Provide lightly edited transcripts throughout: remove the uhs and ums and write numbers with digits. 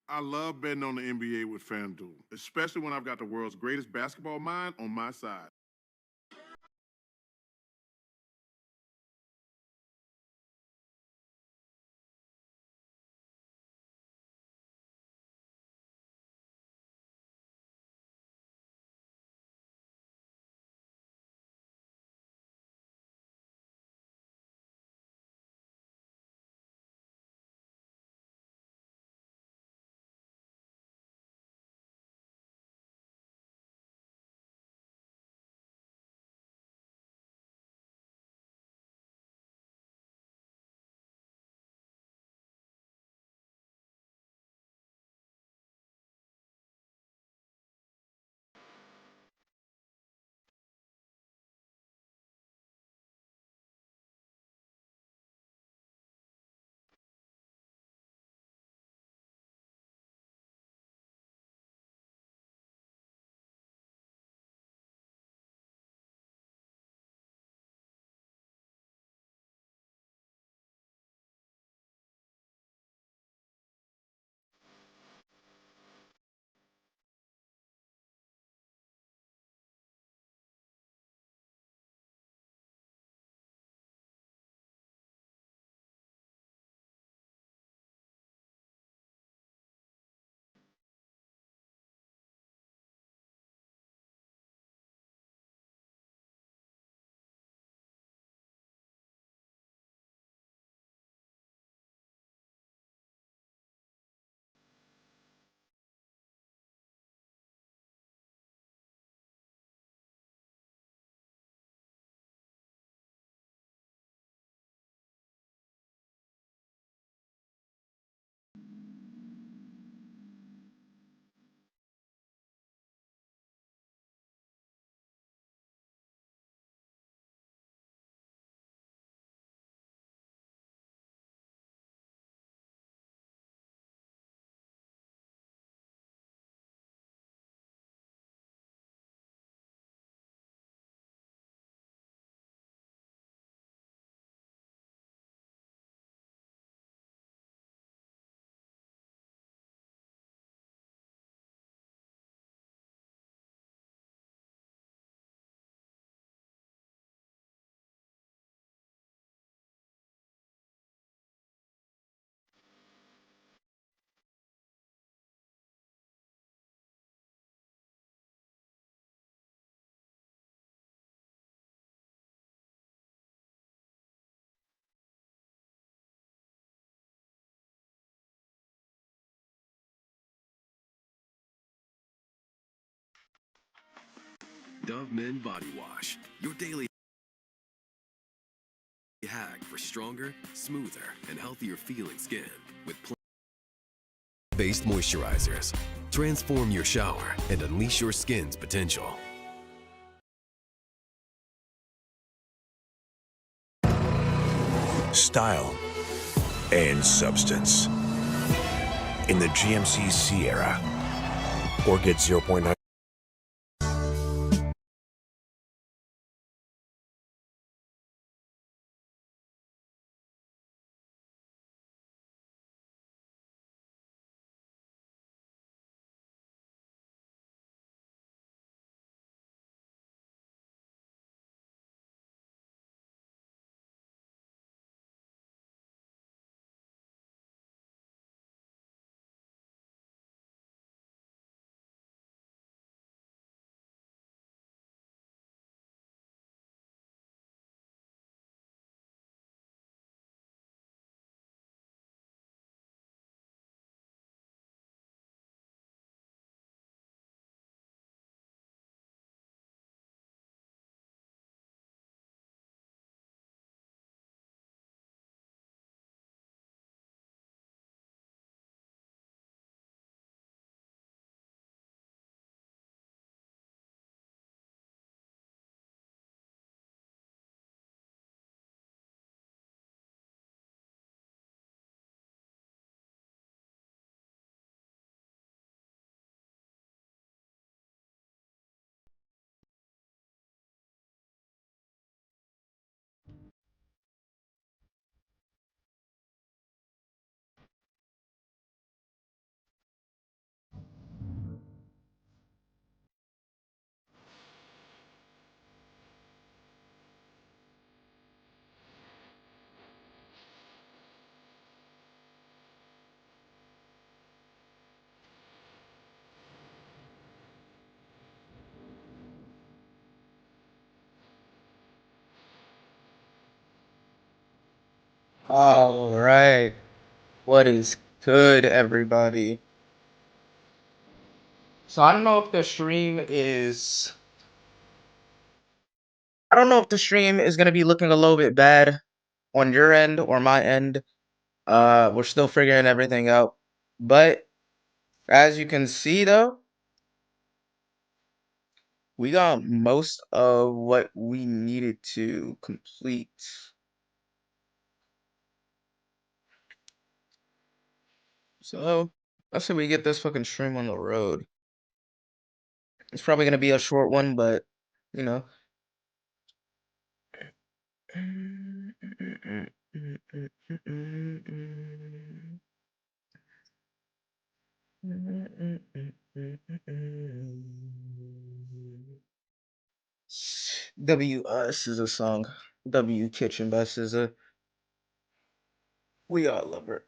I love betting on the NBA with FanDuel, especially when I've got the world's greatest basketball mind on my side. Dove Men Body Wash, your daily hack for stronger, smoother, and healthier feeling skin with plant-based moisturizers. Transform your shower and unleash your skin's potential. Style and substance. In the GMC Sierra. Or get 0.9 All right. What is good, everybody? So I don't know if the stream is I don't know if the stream is gonna be looking a little bit bad on your end or my end. We're still figuring everything out. But as you can see though, we got most of what we needed to complete. So let's say we get this fucking stream on the road. It's probably gonna be a short one, but you know. W Us is a song. W Kitchen Bus is a We All Love Her.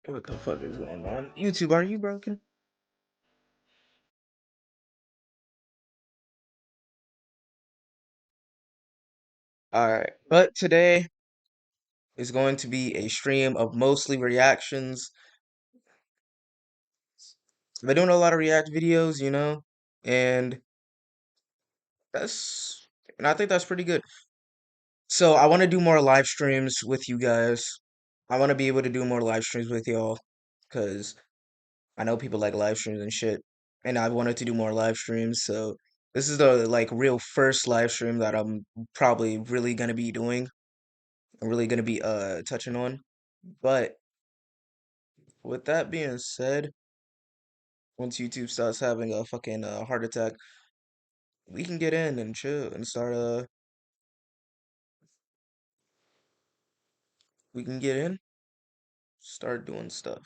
What the fuck is going on? YouTube, are you broken? Alright, but today is going to be a stream of mostly reactions. I've been doing a lot of react videos, you know, and that's and I think that's pretty good. So I want to do more live streams with you guys. I want to be able to do more live streams with y'all because I know people like live streams and shit, and I wanted to do more live streams. So this is the like real first live stream that I'm probably really gonna be doing. I'm really gonna be touching on. But with that being said, once YouTube starts having a fucking heart attack, we can get in and chill and start we can get in, start doing stuff.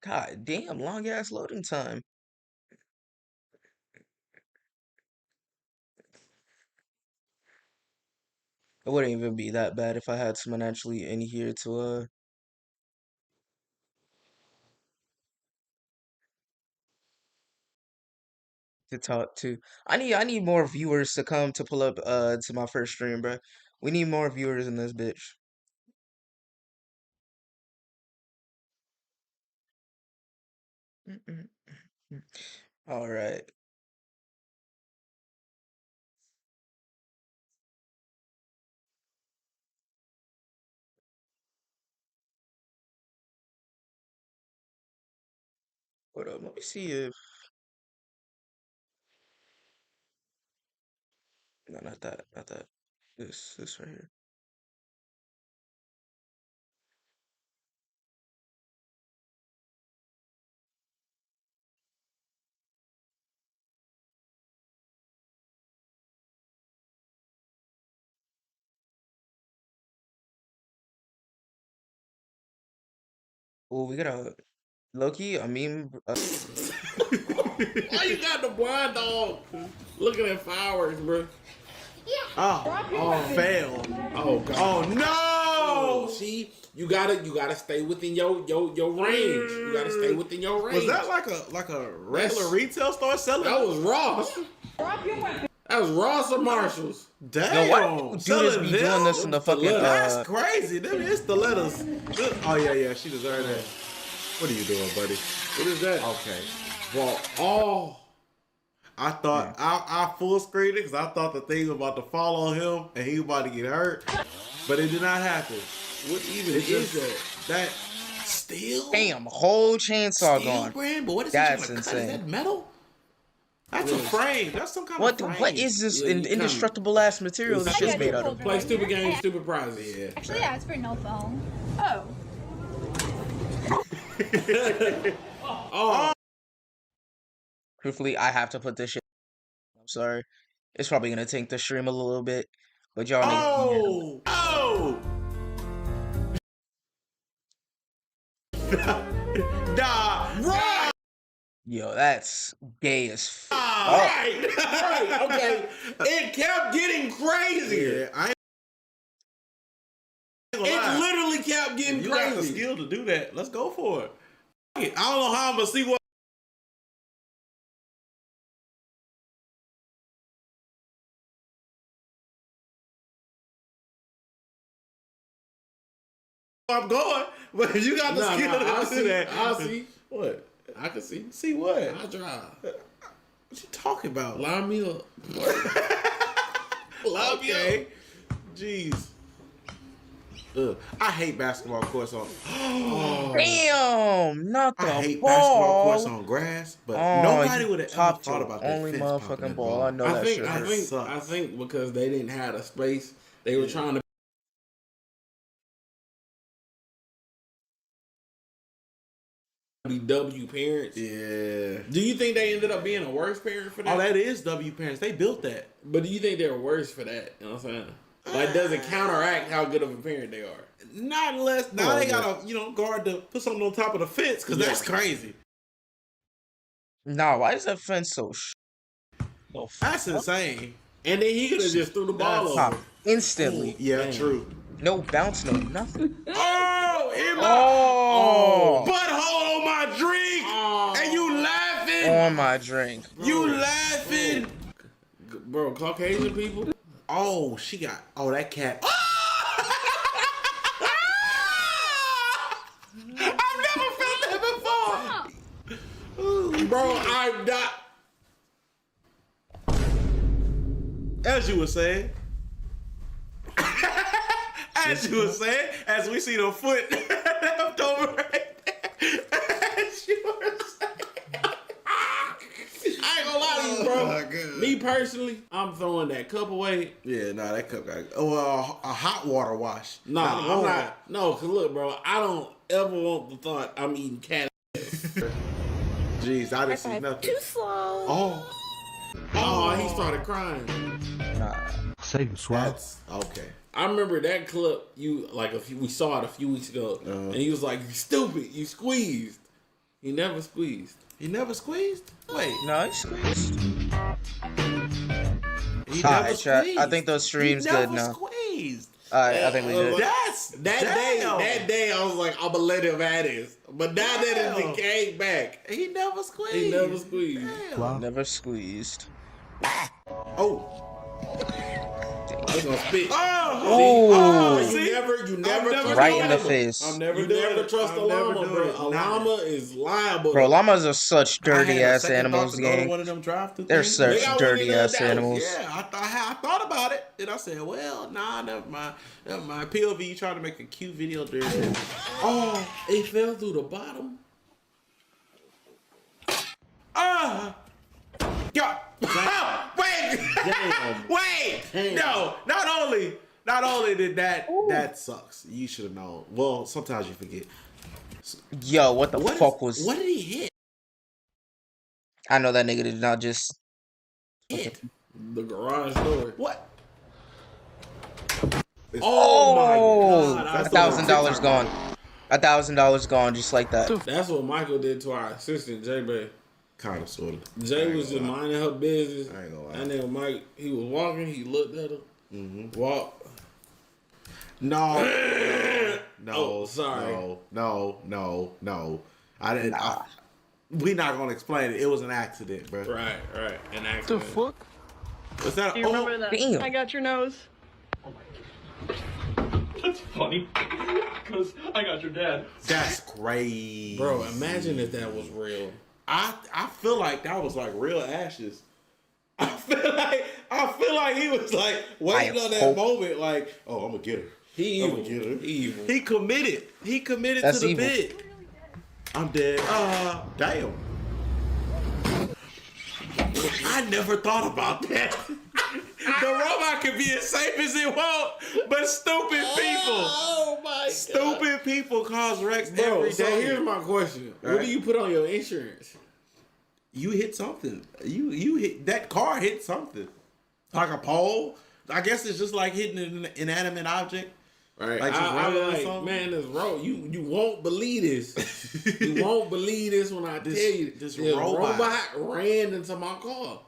God damn, long ass loading time. It wouldn't even be that bad if I had someone actually in here to talk to. I need more viewers to come to pull up to my first stream, bro. We need more viewers in this bitch. All right. Hold up. Let me see if no, not that, not that. This right here. Oh, we gotta Loki. I mean, Why you got the blind dog looking at flowers, bro? Oh, fail. Oh god. Oh no! See, you gotta stay within your range. You gotta stay within your range. Was that like a regular retail store selling? That was Ross. That was Ross or Marshalls. Damn. yo, why do people do this? Be doing this in the fucking That's crazy. Them is stilettos. Oh yeah, she deserved that. What are you doing, buddy? What is that? Okay. Well, oh, I thought I full screened it because I thought the thing was about to fall on him and he was about to get hurt, but it did not happen. what even It's is just that? that Steel? damn whole chainsaw Steel gone. brand? But what is That's he trying to cut? insane. Is that metal? That's a frame. That's some kind What of frame. what is this Yeah, you kinda- indestructible ass material this I shit's got made you. out of? Play stupid games, stupid prizes. Yeah. Actually, yeah, it's for no phone. Oh. Oh, Truthfully, I have to put this shit. I'm sorry. It's probably gonna tank the stream a little bit, but y'all need. Oh! Nah, right, Yo, that's gay as fuck. right, okay. It kept getting crazier. Yeah, I ain't gonna It lie. literally kept getting You got the crazy. skill to do that. Let's go for it. I don't know how I'm gonna see what. I'm going, but if you got the skill I'll to do see. that, I'll see. What? I can see. See what? I'll drive. What you talking about? Line me up. Line me Okay. up. Jeez. Ugh. I hate basketball courts on. Damn, not the I hate basketball courts ball. on grass, but Oh, nobody you would have ever popped thought your about that. only fence popping motherfucking that ball. I know I that think. shit I hurt. think. sucks. I think because they didn't have the space, they were trying to be W parents. Yeah. Do you think they ended up being a worse parent for that? Oh, that is W parents. They built that. But do you think they're worse for that? You know what I'm saying? Like, does it counteract how good of a parent they are? Not unless now Oh, they yeah. gotta, guard to put something on top of the fence because that's Yeah. crazy. Nah, why is that fence so That's insane. And then he could have just threw the ball That's- over. pop instantly? Yeah, Damn. true. No bounce, no nothing. Oh, in my Oh, butthole on my drink, and you laughing? on my drink. You laughing? Bro, Caucasian people? Oh, she got. Oh, that cat. I've never felt that before. Bro, I'm not. As you were saying. As you were saying, as we see the foot left over right there. As you were saying. I ain't gonna lie to you, bro. Oh, my God. Me personally, I'm throwing that cup away. Yeah, nah, that cup got. Oh, a hot water wash. Nah, Not a I'm warm not. No, cause look, bro, I don't ever want the thought I'm eating cat. Jeez, I didn't see nothing. Too slow. Oh, Oh, he started crying. Nah. that's okay. I remember that clip. We saw it a few weeks ago, and he was like, "You stupid, you squeezed." He never squeezed. He never squeezed. Wait, No, he squeezed. he Alright, never chat. squeezed. I think those streams he good never now. Squeezed. Alright, I think we did. That's That day, I was like, "I'm gonna let him at it." But now that Damn. it came back, He never squeezed. he never squeezed. Damn. Never squeezed. Oh. I was gonna spit. Oh. You never trust Right a in the llama. face. I'm never You doing never it. trust a I'm never llama, doing bro. it. A Nah. llama is liable. Bro, llamas are such I dirty had a ass second thought animals, to go to gang. one of them drive-through They're things. such They got one dirty in ass Dallas. animals. Yeah, I thought about it, and I said, "Well, nah, never mind. Never mind." POV, you trying to make a cute video during it. Oh, it fell through the bottom. Ah, God, wait, Damn. wait, Damn. no. Not only did that sucks. You should have known. Well, sometimes you forget. Yo, what the fuck was? What did he hit? I know that nigga did not just. Hit The garage door. what? Oh my Oh, God. I $1,000 gone. $1,000 gone, just like that. That's what Michael did to our assistant, Jay Bay. Kind of, sort of. Jay was just minding her business. I ain't gonna lie. And then Mike, he was walking, he looked at her, walked. No. No. Oh, sorry. No. I didn't. We not gonna explain it. It was an accident, bro. Right. An accident. fuck? Was that? Do you remember that? damn. I got your nose. That's funny. Because I got your dad. That's crazy, Bro, imagine if that was real. I feel like that was like real ashes. I feel like he was like waiting I on that hope- moment, like, oh, I'm gonna get her. He I'm evil. gonna get her. He evil. He committed. He committed That's to the evil. bit. I'm dead. Damn. I never thought about that. The robot could be as safe as it wants, but stupid people. Oh my God. Stupid people cause wrecks Bro, every so day. here's my question. What Right. do you put on your insurance? You hit something. You hit that car hit something. Like a pole. I guess it's just like hitting an inanimate object. Right. Like just I rolling or like, something? man, this road. You won't believe this. You won't believe this when I tell you. this the robot ran into my car.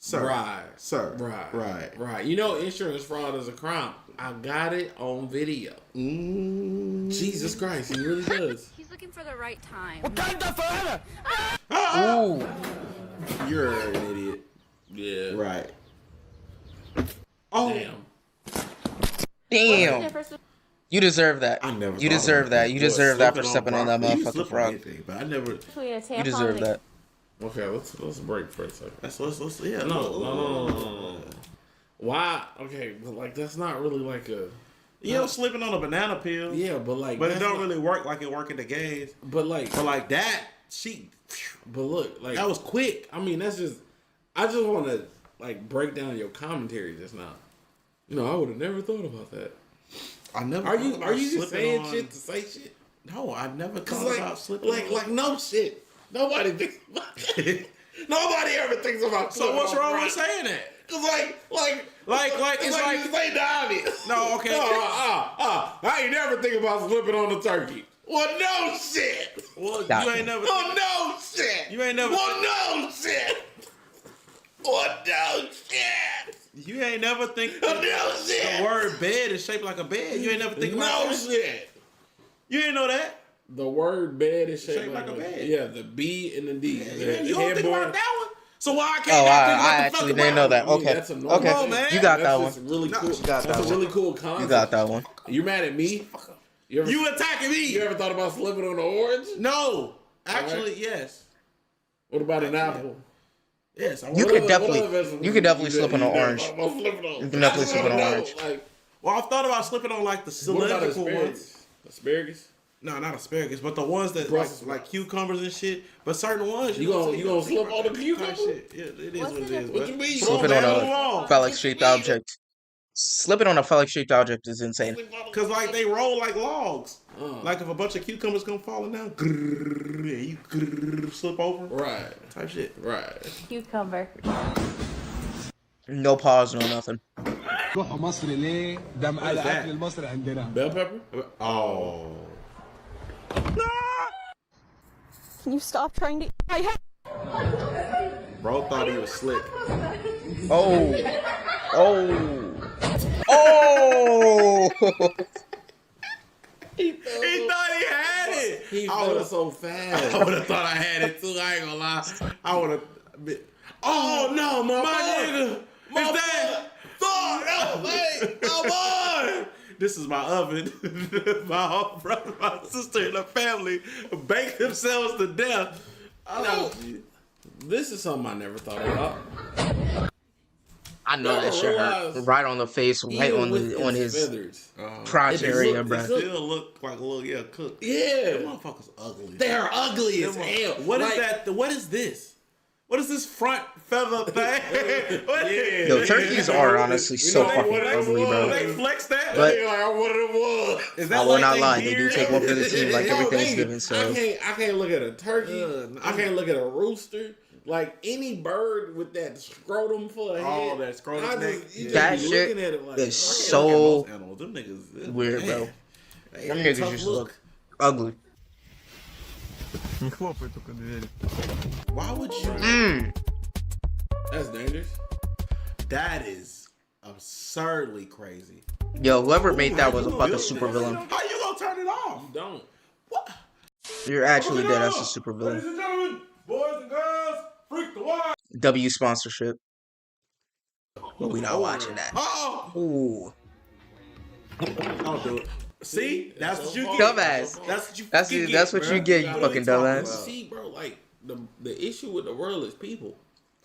Sir. Right. Sir. Right. Right. You know, insurance fraud is a crime. I got it on video. Jesus Christ, he really does. He's looking for the right time. Ooh. You're an idiot. Yeah. Right. Oh. Damn. Damn. You deserve that. I never You thought deserve about that. You deserve that for Slipping stepping on that broccoli. You can motherfucking slip on frog. anything, but I never. You deserve that. Okay, let's break for a second. Let's yeah. No. Why? Okay, but like that's not really like a. You know, slipping on a banana peel. Yeah, but like. But it that's don't not- really work like it work in the games. But like. But like that, she. But look, like That was quick. I mean, that's just. I just want to like break down your commentary just now. You know, I would have never thought about that. I never. Are thought you about just slipping saying on- shit to say shit? No, I never Cause thought about slipping. like no shit. Nobody thinks about that. Nobody ever thinks about. So what's slipping on wrong with front. saying that? Cause like it's it's like- like you say the obvious. No, okay. I ain't never think about slipping on the turkey. Well, no shit. Well, Got you you. ain't never. Well, no shit. You ain't never. Well, no shit. Well, no shit. You ain't never think. Well, no The shit. word bed is shaped like a bed. You ain't never think about No that. shit. You ain't know that. The word bed is shaped, Shaped like a bed. Yeah, the B and the D. The You don't think about headboard. that one. So why I can't? Oh, not I think about the actually fucking didn't know word? that. I mean, Okay. that's a normal- Okay. Come on, man. You got That's that just one. really cool. got That's that a one. really cool concept. You got that one. You mad at me? You ever, You attacking me? you ever thought about slipping on the orange? No, actually, yes, What about an apple? yes. You What could other- definitely- what other vegetables you could definitely slip on an never orange. thought about slipping on? You can definitely slip on an orange. Like, Well, I've thought about slipping on like the what about cylindrical ones. asparagus? Asparagus? No, not asparagus, but the ones that Brussels like cucumbers and shit. But certain ones, You gonna slip on the cucumber? Shit. Yeah, it is what it is. What you mean? Slip it on a phallic shaped object. Slipping on a phallic shaped object is insane. Cause like they roll like logs. Uh. Like if a bunch of cucumbers come falling down, grrr, yeah, you grrr, slip over Right. type shit. Right. Cucumber. No pause, no nothing. روحوا مصر ليه؟ ده What is that? الاكل المصري عندنا. Bell pepper? Oh. Can you stop trying to eat my head? Bro thought he was slick. Oh. Oh. Oh. He thought he had it. He I fell would've- so fast. I would have thought I had it too. I ain't gonna lie. I would have. Oh no, my nigga! Is that? Come on! This is my oven. My whole brother, my sister, and her family baked themselves to death. I know. This is something I never thought about. I know Y'all that shit hurt. realize Right on the face, right Even on with the on its his feathers. crotch It area, look- bro. it Still look like a little cooked. Them Yeah. motherfuckers ugly. They are ugly as hell. What is Like, that? What is this? What is this front feather thing? What- Yeah. Yo, turkeys are honestly so know fucking what they ugly, want? bro. They flex that? But- They like, I wanted it was. Is that I will like not they lie, they do geared? take one for the team like every Yo, Thanksgiving. So I can't look at a turkey. Ugh, I can't look at a rooster. Like any bird with that scrotum for a head. Oh, that scrotum I neck. just, you just That be shit looking at it like, is I so can't look at most animals. Them niggas weird, bro. man, they Them a niggas tough just look ugly. Why would you? That's dangerous. That is absurdly crazy. Yo, whoever made that was a How you fucking gonna super do villain. that? How you gonna turn it off? You don't. What? You're actually dead as a super Ladies villain. and gentlemen, boys and girls, freak the wild. W sponsorship. But we not watching that. Oh, Ooh. don't do it. See, that's what you get. Dumbass. That's what you. That's fucking it, that's get, what bro. you get, you What are fucking talking dumbass. about? See, bro, like the issue with the world is people.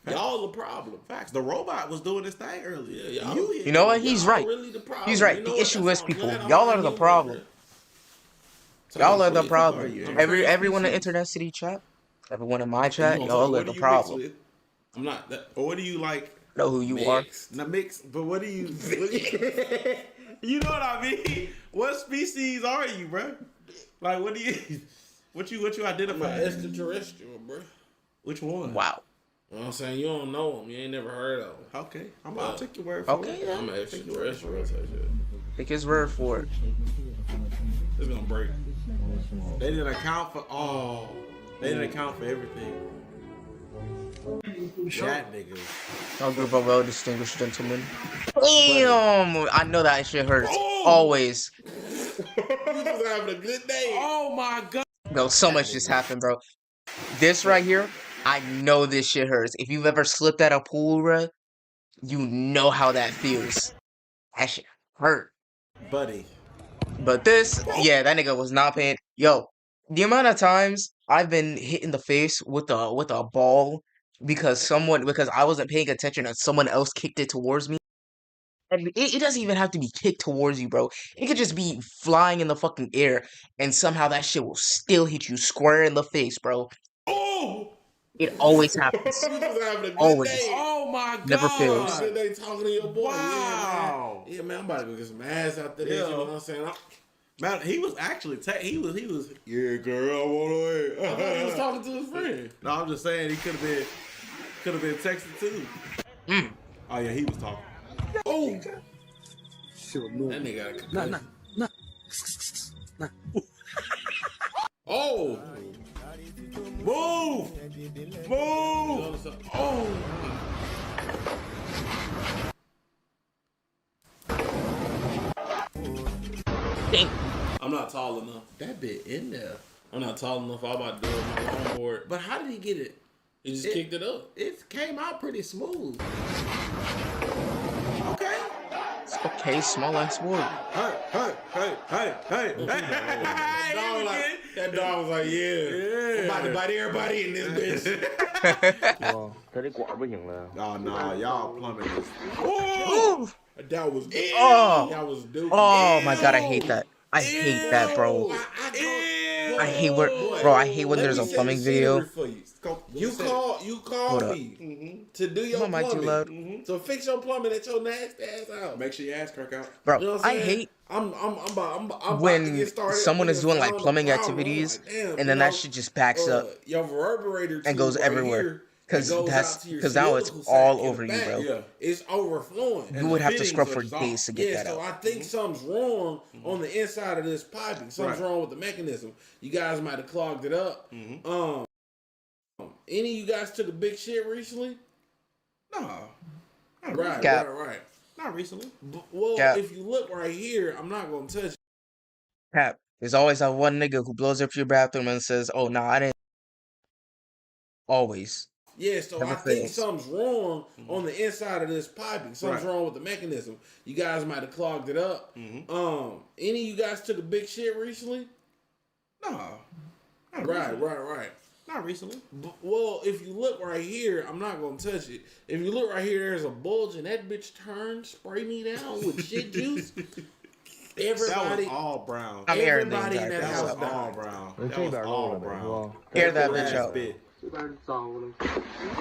Y'all the problem. Facts. The robot was doing this thing earlier. Yeah, y'all- You know what? He's Y'all right. really the problem. He's right. You The know what? issue That's is why I'm people. glad I'm Y'all not are the here problem. with it. Y'all are the So, problem. you? Everyone in the internet city chat, everyone in my chat, You gonna y'all talk- are what the do you mix problem. with? I'm not that. Or what do you like? Know who you are. Not mixed, but what do you? You know what I mean? What species are you, bro? Like, what do you? What you I'm identify? an extraterrestrial, bro. Which one? Wow. You know what I'm saying? You don't know them. You ain't never heard of them. Okay, I'll take your word for Okay, it. yeah. I'm an extraterrestrial type shit. Take his word for it. It's gonna break. They didn't account for They didn't account for everything. That nigga. Our group of well-distinguished gentlemen. Damn! I know that shit hurts. Always. You just having a good day. Oh my god. Bro, so much just happened, bro. This right here, I know this shit hurts. If you've ever slipped at a pool, bro, you know how that feels. That shit hurt. Buddy. But this, yeah, that nigga was not paying. Yo, the amount of times I've been hit in the face with a ball because I wasn't paying attention and someone else kicked it towards me. And it doesn't even have to be kicked towards you, bro. It could just be flying in the fucking air, and somehow that shit will still hit you square in the face, bro. Oh! It always happens. You just having a good Always. day. Oh my god. Never fails. Good day talking to your boy. Wow. Yeah, man. I'm about to go get some ass after this. Yeah. You know what I'm saying? Man, he was actually he was yeah, girl, I want away. I thought he was talking to his friend. No, I'm just saying he could have been texting too. Oh yeah, he was talking. Oh, that nigga got a concussion. Oh, Move! Move! oh. Dang. I'm not tall enough. That bit in there. I'm not tall enough. I'm about to do it on my longboard. But how did he get it? He just kicked it up. It came out pretty smooth. Okay. It's okay, small ass board. Hey. That dog was like, yeah. I'm about to bite everybody in this bitch. Oh no, y'all plumbing this. Ooh. That was Oh. That was dookie. Oh my god, I hate that. I hate that, bro. I hate when there's a plumbing video. You call Hold up. me to do your Come on, mic too plumbing. loud. So fix your plumbing at your nasty ass out. Make sure your ass crack out. Bro, You know what I I'm saying? hate I'm about to when get started. someone is doing like Found the plumbing problem. activities I'm like, damn, and then you that know, shit just backs up Your reverberator and goes tube right everywhere. here, Cause it goes that's out to your cause now it's cylindrical all sac in over the you, back. bro. Yeah, it's overflowing. You would have to fittings scrub are for just off. days to get that so out. I think something's wrong on the inside of this piping. Something's wrong with the mechanism. You guys might have clogged it up. Any of you guys took a big shit recently? No. Right. Cap. Not recently. Well, Cap. if you look right here, I'm not gonna touch it. Crap. There's always that one nigga who blows up your bathroom and says, "Oh no, I didn't." Always. Yeah, so Never I think fails. something's wrong on the inside of this piping. Something's wrong with the mechanism. You guys might have clogged it up. Any of you guys took a big shit recently? No. Right. Not recently. Well, if you look right here, I'm not gonna touch it. If you look right here, there's a bulge, and that bitch turned, spray me down with shit juice. Everybody, That was all brown. I'm airing the everybody in entire that thing house out. All died. brown. That was all brown. Air that bitch Last out. bit.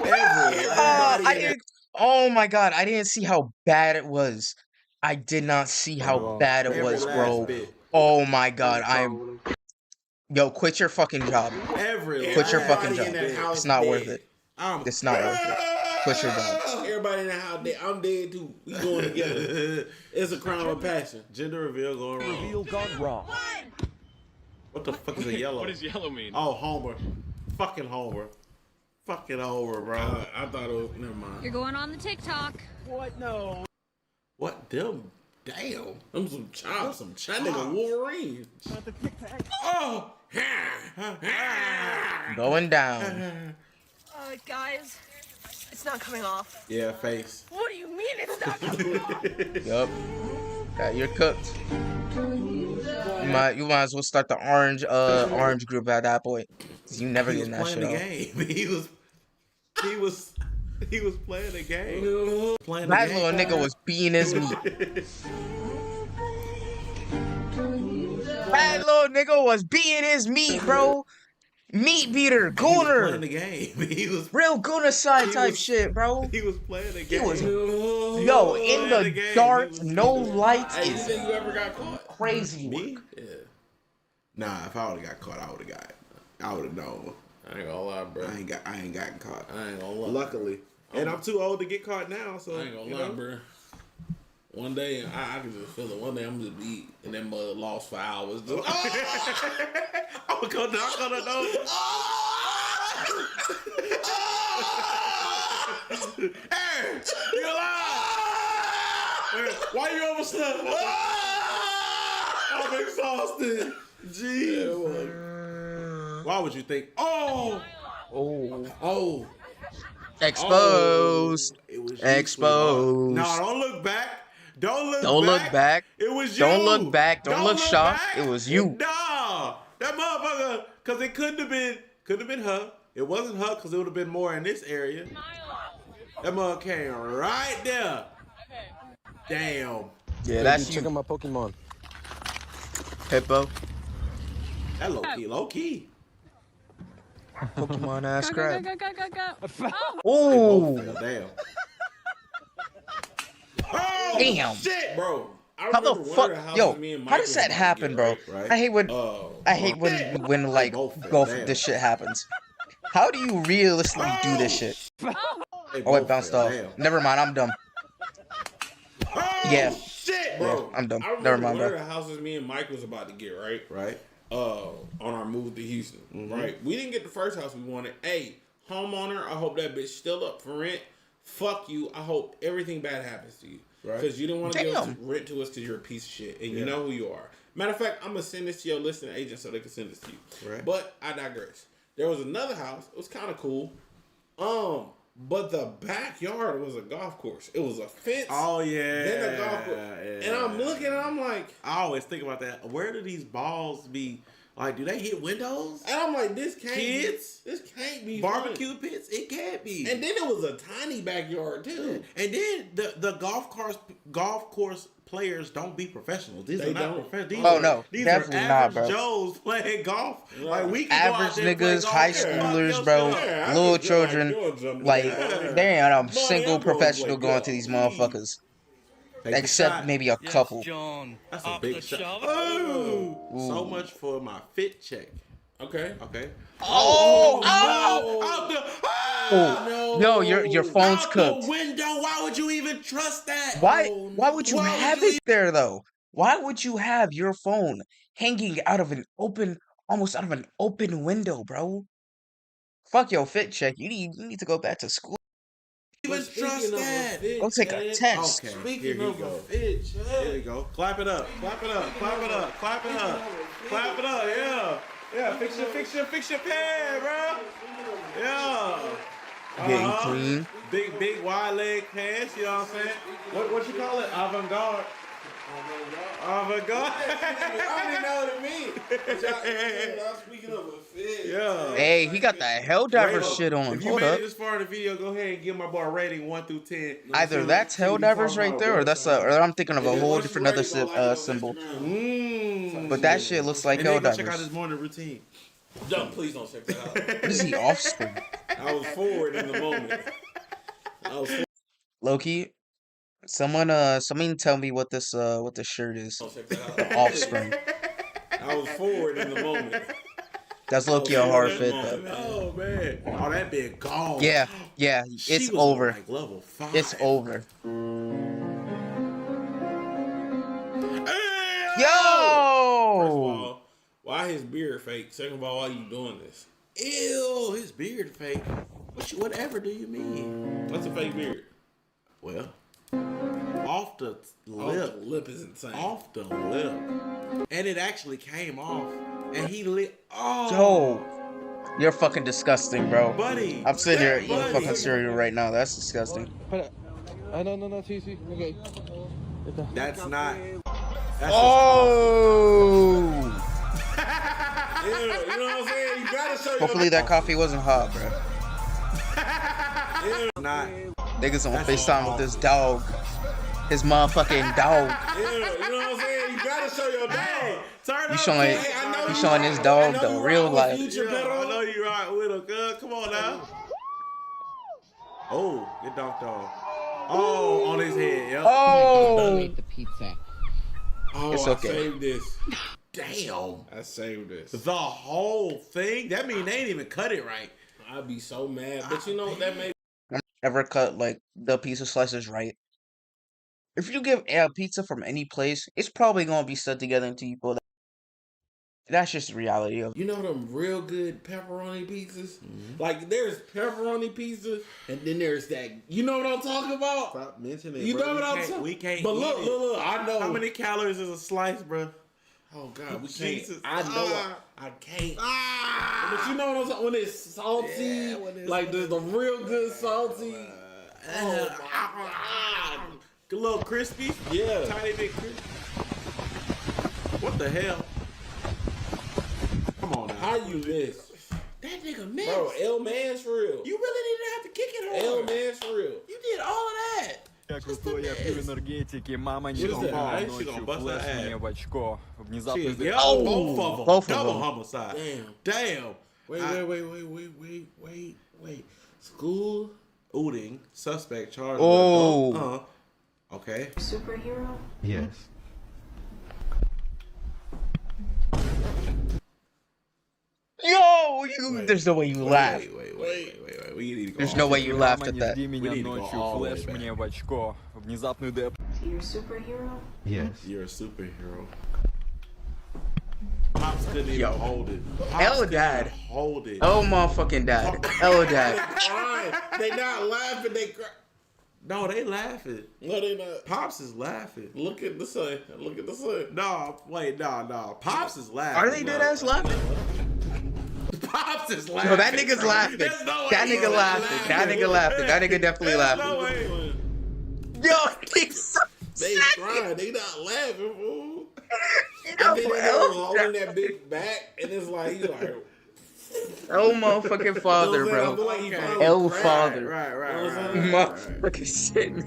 I didn't. Oh my god, I didn't see how bad it was. I did not see how bad it Every was, last bro. bit. Oh my god, Yo, quit your fucking job. Quit your fucking job. in that house It's not dead. worth it. It's not worth it. Quit your job. Everybody in the house dead. I'm dead too. We going together. It's a crime of passion. Gender reveal gone wrong. What the fuck is a yellow? What does yellow mean? Oh, Homer. Fucking Homer. Fucking Homer, bro. I thought it was. Never mind. You're going on the TikTok. What them? Damn. Them some chops. Some chop. That nigga Wolverine. Oh! Going down. Guys, it's not coming off. Yeah, face. What do you mean it's not coming off? Yup. You're cooked. You might as well start the orange group at that point. 'Cause you never He getting was that playing shit the off. game. He was playing the game. Playing That the little game. nigga was beating his meat. That little nigga was beating his meat, bro. Meat beater, He was playing gooner, the game. He was real gooner side he type was- shit, bro. he was playing the He game. was, Oh, yo, was in playing the game. dark, He was no doing- lights Hey, you is think you ever got caught? crazy Me? work. Yeah. Nah, if I would have got caught, I would have known. I ain't gonna lie, bro. I ain't gotten caught. I ain't gonna lie. Luckily. And I'm too old to get caught now, so I ain't gonna you lie, know. bro. One day, I can just feel it. One day, I'm just be in that mud lost for hours. Just, I'm gonna go knock on the door. Hey, you alive? Why you overslept? I'm exhausted. Jeez. Why would you think? Oh, oh, Exposed. it was you, Exposed. sweetheart. No, don't look back. Don't look Don't back. look back. It was you. Don't look back. Don't look shocked. back. It was you. Nah, that motherfucker. Cause it couldn't have been her. It wasn't her because it would have been more in this area. That mother came right there. Damn. Yeah, that's Check out you, my Pokemon. Hippo. That low key. Pokemon ass crap. Go. Oh, Damn. Oh, damn. shit. bro. I How the remember one fuck, of the houses yo? me and How Mike does was that about to happen, get, bro? right? I hate when like both fell both down. this shit happens. How do you realistically do this shit? They Oh, it both bounced fell off. down. Never mind, I'm dumb. Oh, Yeah. shit, Bro, I'm dumb. I remember Never mind, one bro. of the houses me and Mike was about to get, right? Right. On our move to Houston, right? We didn't get the first house we wanted. Hey, homeowner, I hope that bitch still up for rent. Fuck you. I hope everything bad happens to you. Right. Because you didn't want to give Damn. rent to us because you're a piece of shit. And you Yeah. know who you are. Matter of fact, I'm going to send this to your listing agent so they can send this to you. Right. But I digress. There was another house. It was kind of cool. But the backyard was a golf course. It was a fence. Oh yeah. Then a golf course. Yeah. And I'm looking and I'm like, I always think about that. Where do these balls be? Like, do they hit windows? and I'm like, this can't Kids? be. This can't be fun. Barbecue pits? It can't be. And then it was a tiny backyard too. And then the golf course players don't be professionals. These They are not don't. professionals. Oh, no. These Definitely are not, average bro. Joes playing golf. Right. Like we can go out Average there and play niggas, golf. high Yeah, schoolers, fuck bro, yourself. Yeah, I little could feel like children. doing something Like, that. they ain't a Boy, single them girls professional like going golf. to these motherfuckers. Take the Except shot. maybe a couple. That's a big shot. Ooh. So much for my fit check. Okay. Okay. Oh, Out the, oh. Yo, your phone's out cooked. the window. Why would you even trust that? Why Why would you would have you it there though? Why would you have your phone hanging out of almost out of an open window, bro? Fuck your fit check. You need to go back to school. even But speaking trust of a that? fit Go take a check, test. Okay. Here Speaking we of go. a fit Here check, we go. Clap it up. Clap it up. Clap it up. Clap it up. Clap it up. Yeah. Yeah. Fix your pad, bro. Yeah. Getting clean. Big wide leg pants. You know what I'm saying? What you call it? Avant-garde. Avant-garde. I don't even know what it means. But y'all speaking of a fit. Yeah. Hey, he got that Helldiver Rating. shit on. If you Hold made up. it this far in the video, go ahead and give my boy a rating 1 through 10. Either that's Helldivers right there, or that's or I'm thinking of a whole different other symbol. But that shit looks like and then go check out Helldivers. his morning routine. Don't, please don't check that out. What is he, Offspring? I was forward in the moment. I was forward. Loki, someone tell me what this shirt is. Don't check that out. Offspring. I was forward in the moment. That's Loki a hard fit though. Oh man. Oh, that big gone. Yeah, She it's was on, over. like level 5. It's over. Hey, First of Yo! all, why his beard fake? Second of all, why you doing this? Ew, his beard fake. Whatever do you mean? That's a fake beard. Well, off the Oh, lip. the lip is insane. Off the lip. And it actually came off. And he lit. Oh, Yo, you're fucking disgusting, bro. buddy. I'm sitting here eating Buddy. fucking cereal right now. That's disgusting. No, sí, okay. That's not. That's Oh! Yeah, you know what I'm saying? You gotta show Hopefully that coffee wasn't hot, bro. just not. Niggas on That's FaceTime with this dog. his motherfucking dog. Yeah, you know what I'm saying? You gotta show your dog. Turn You up, showing, man. Hey, I know you you showing right. his I dog know the you real right with life. Future, Yeah, I pedal. know you right with him, girl. Come on now. Oh, get dunked on. Oh, on his head. Yep. Oh, Oh, It's I okay. saved this. Damn. I saved this. The whole thing? That mean they ain't even cut it right. I'd be so mad. But you know what that made ever cut like the pizza slices right? If you give a pizza from any place, it's probably gonna be stuck together until you pull that. That's just the reality of it. You know them real good pepperoni pizzas? Mm-hmm. Like there's pepperoni pizza and then there's that. You know what I'm talking about? Stop mentioning it. You bro. know what We I'm can't- talking? We can't. But eat look, it. look, I know How many calories is a slice, bro? Oh God, we can't. Jesus. I know I can't. But you know what I'm saying? When it's salty, Yeah, when it's- like the real good salty. Oh my God. A little crispy. Yeah. Tiny bit crispy. What the hell? Come on now. How you miss? That nigga missed. Bro, L Man's for real. You really didn't have to kick it L hard. Man's for real. You did all of that. Как Just крутой a я пью miss. энергетики, мама не She gonna спала ball. She ночью, gonna bust флеш her ass. мне в очко. She Внезапно is, yeah, Oh, both of them. both of Double them. homicide. Damn. Wait. School Ooting, suspect charged Oh. with adult. Okay. Superhero? Yes. Yo, there's no way you laugh. Wait. We need to go. There's all no the way you laughed Мама, at не that. жди меня need to go ночью, all the флеш way back. мне в очко. Внезапный деп. So you're a superhero? Yes. You're a superhero. Pops couldn't even Yo. hold it. Pops Hell, couldn't Dad. even hold it. Oh motherfucking dad. Oh dad. crying. They not laughing. They cry. No, they laughing. No, they not. Pops is laughing. Look at the sun. Look at the sun. No, wait, no. Pops is laughing. Are they dead ass laughing? Pops is laughing. No, that nigga's bro. laughing. There's no That way nigga he's laughing. That nigga laughing. That nigga definitely There's no laughing. way. Yo, he's so They sad. crying. They not laughing, fool. You And then they know, was holding that big back, and it's like he's like, oh motherfucking father, you know what I'm saying? I feel bro. like he Okay. finally El cried. father. Right. Motherfucking sitting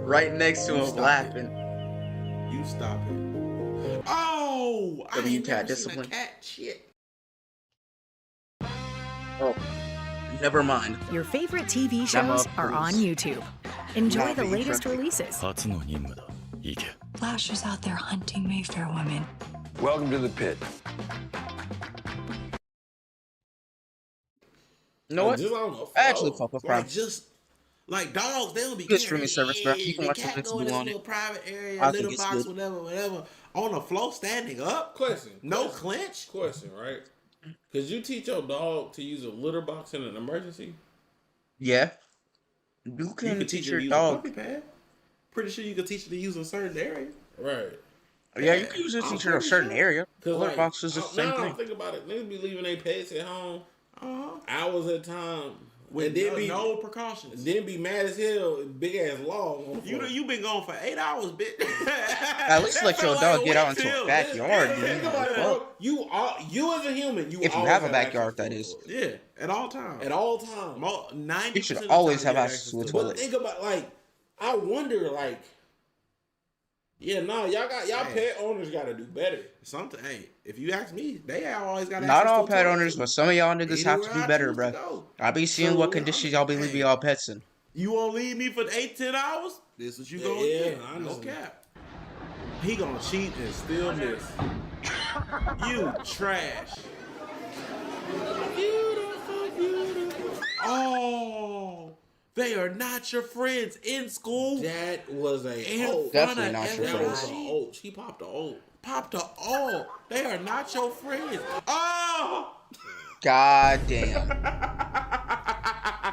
right next to You him stop laughing. You stop it. Oh, I W ain't cat never discipline. seen a cat shit. Oh, never mind. Your favorite TV Them shows up, are on please. YouTube. Enjoy Not the being latest friendly. releases. 初の任務だ。行け。 Flash is out there hunting Mayfair women. Welcome to the pit. You know what? Just, I don't know. I actually fuck with Prime. Like just like dogs, they don't be Good caring. streaming service, bro. You can the watch cat what it's go in do this on little it. private area, I little think it's box, good. whatever. On the floor, standing up. Question. No clinch. Question, right? Could you teach your dog to use a litter box in an emergency? Yeah. You You can could teach her your to use dog. a puppy pad. Pretty sure you could teach her to use a certain area. Right. Yeah, you can use a I'm teacher in a pretty certain sure. area. Cause Litter like, box is the same now thing. think about it. Niggas be leaving their pets at home Uh-huh. hours at a time. With and then no, be no precautions. then be mad as hell, big ass log on the floor. You been gone for 8 hours, bitch. At least let your dog get out into a backyard, Yeah, dude. think about it, Fuck. bro. You as a human, you If you always have a backyard, access that to is. a toilet. Yeah, at all times. At all times. 90% You should of the always time have you access to a it. toilet. But think about like, I wonder like, y'all Hey. pet owners got to do better. Something, hey, if you ask me, they always got Not all pet owners, but some of y'all niggas have to do better, bro. bro. I be seeing So, what conditions y'all be leaving y'all pets in. You won't leave me for 8-10 hours? This what you gonna Yeah, get. I No know. cap. He gonna cheat and still miss. You trash. Oh, they are not your friends in school. That was a In hoax. front Definitely of not your That was friends. a hoax. He popped a hoax. Pop the oh, they are not your friends. Oh, God damn.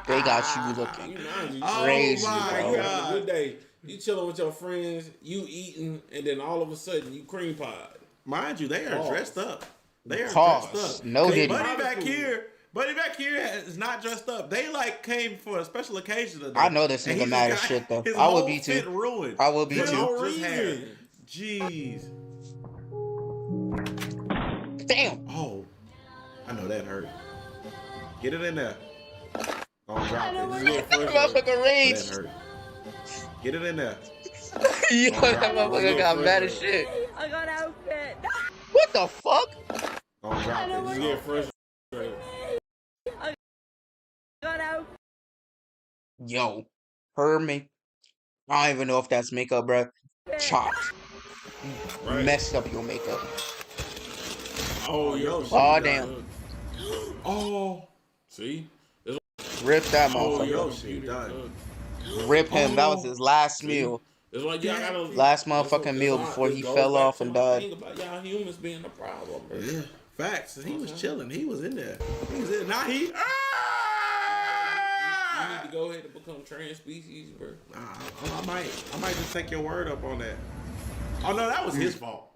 They got you looking You mind you, Oh crazy, my bro. you having God. a good day. You chilling with your friends, you eating, and then all of a sudden you cream pie. mind you, they are Pause. dressed up. They are Pause. dressed up. No Hey, diddy. Buddy back here is not dressed up. They like came for a special occasion today. I know this And nigga he mad just as got shit, though. his I would whole be too. fit ruined. I would be For too. no reason. hair. Jeez. Damn. Oh, I know that hurt. Get it in there. Don't drop it. Motherfucker rage. That hurt. Get it in there. Yo, that motherfucker got mad as shit. I got outfit. What the fuck? Don't drop it. Just get frustrated. I got out. Yo, her make. I don't even know if that's makeup, bro. Chopped. Right. Messed up your makeup. Oh, yo. Oh, damn. Oh. See? Rip that Oh, motherfucker. yo, she done. Rip him. That was his last meal. It's like y'all gotta Last motherfucking meal before he fell off and died. Think about y'all humans being the problem, bro. Yeah. Facts. He was chilling. He was in there. He was in. Now he. You need to go ahead and become trans species, bro. I might just take your word up on that. Oh no, that was his fault.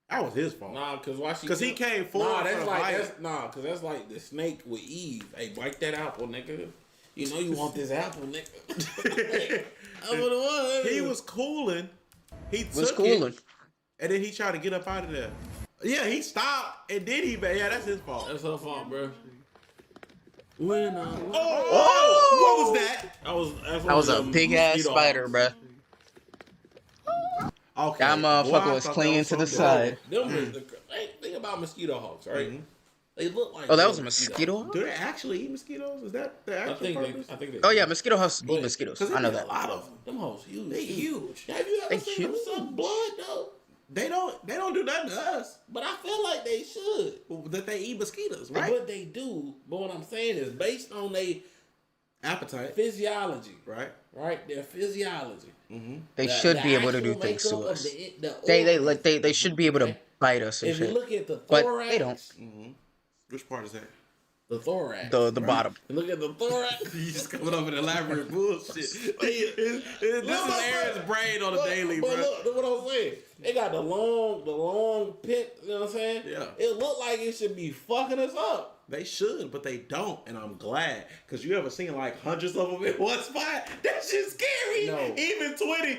That was his fault. Nah, cause he came forward. Nah, that's like cause that's like the snake with Eve. Hey, bite that apple, nigga. You know you want this apple, nigga. That's what it was. He was cooling. He Was took cooling. it, and then he tried to get up out of there. Yeah, he stopped, and then he. Yeah, that's his fault. That's her fault, bro. When what was that? That was a big ass spider, bro. Okay. That motherfucker Boy, I was thought clinging that to the was so side. Think about mosquito hawks, right? They look like. Oh, that was a mosquito? Do they actually eat mosquitoes? Is that the actual purpose? I think they. Oh yeah, mosquito house eat mosquitoes. Cause I know there's that. a lot of them. Them hoes huge. They huge. Have you They ever seen them huge. suck blood though? They don't do nothing to us. But I feel like they should. That they eat mosquitoes, right? But they do. But what I'm saying is based on their Appetite, physiology, right? Right, their physiology. They should be able to do things to us. They should be able to bite us and If you shit. look at the But thorax, they don't. Which part is that? the thorax. The bottom. Look at the thorax. You just coming up with elaborate bullshit. This is Aaron's brain on a daily, bro. But look what I'm saying. They got the long pit. You know what I'm saying? Yeah. It look like it should be fucking us up. They should, but they don't, and I'm glad. Cause you ever seen like hundreds of them in one spot? That shit's scary. No. Even 20.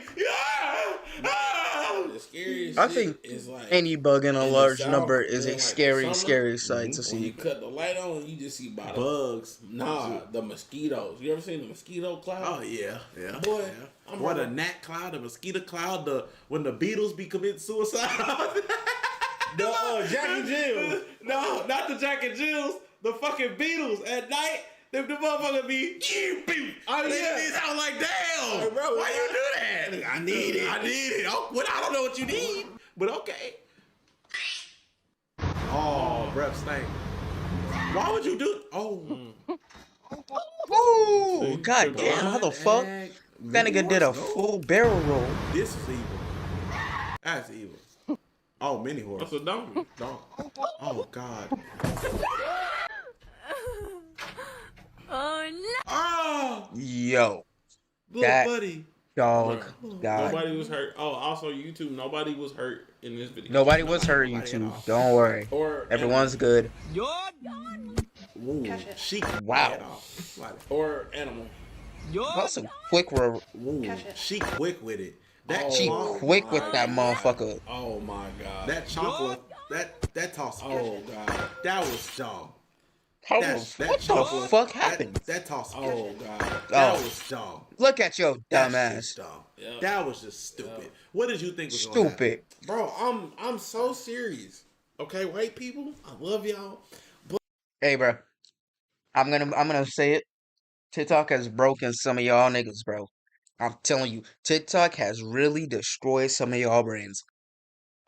The scariest I shit think is like any bug in a in the large South, number in is a like scary, summer, scary sight to when you see. cut the light on, you just see by the Bugs. Nah, the mosquitoes. You ever seen the mosquito cloud? Oh yeah. Boy, Yeah. I'm What a running- gnat cloud, the mosquito cloud, when the beetles be committing suicide. The Jack and Jill. No, not the Jack and Jills. The fucking Beatles at night. The motherfucker be. Oh, yeah. They sound like damn. Hey, bro, why you do that? I need it. I need it. Oh, well, I don't know what you need, but okay. Oh, breath stank. Why would you do? Oh. Ooh, god damn! How the fuck? That nigga did a full barrel roll. This is evil. That's evil. Oh, mini horse. That's a donkey. Oh God. Oh no! Oh, Yo, little that buddy. dog. God. Nobody was hurt. Oh, also YouTube. Nobody was hurt in this video. Nobody was hurt, YouTube. Don't worry. Or Everyone's good. Ooh, she Wow. head off. Like, or animal. That's a quick roll. ooh, she quick with it. That She chomp- quick with that motherfucker. Oh my god. That chomp, that toss. Oh god. That was dumb. How That what chomp the was- fuck happened? That toss. Oh god. That Oh. was dumb. Look at your That's dumbass. just dumb. Yeah. That was just stupid. What did you think was gonna happen? Stupid. Bro, I'm so serious. Okay, white people, I love y'all. Hey, bro. I'm gonna say it. TikTok has broken some of y'all niggas, bro. I'm telling you, TikTok has really destroyed some of y'all brains.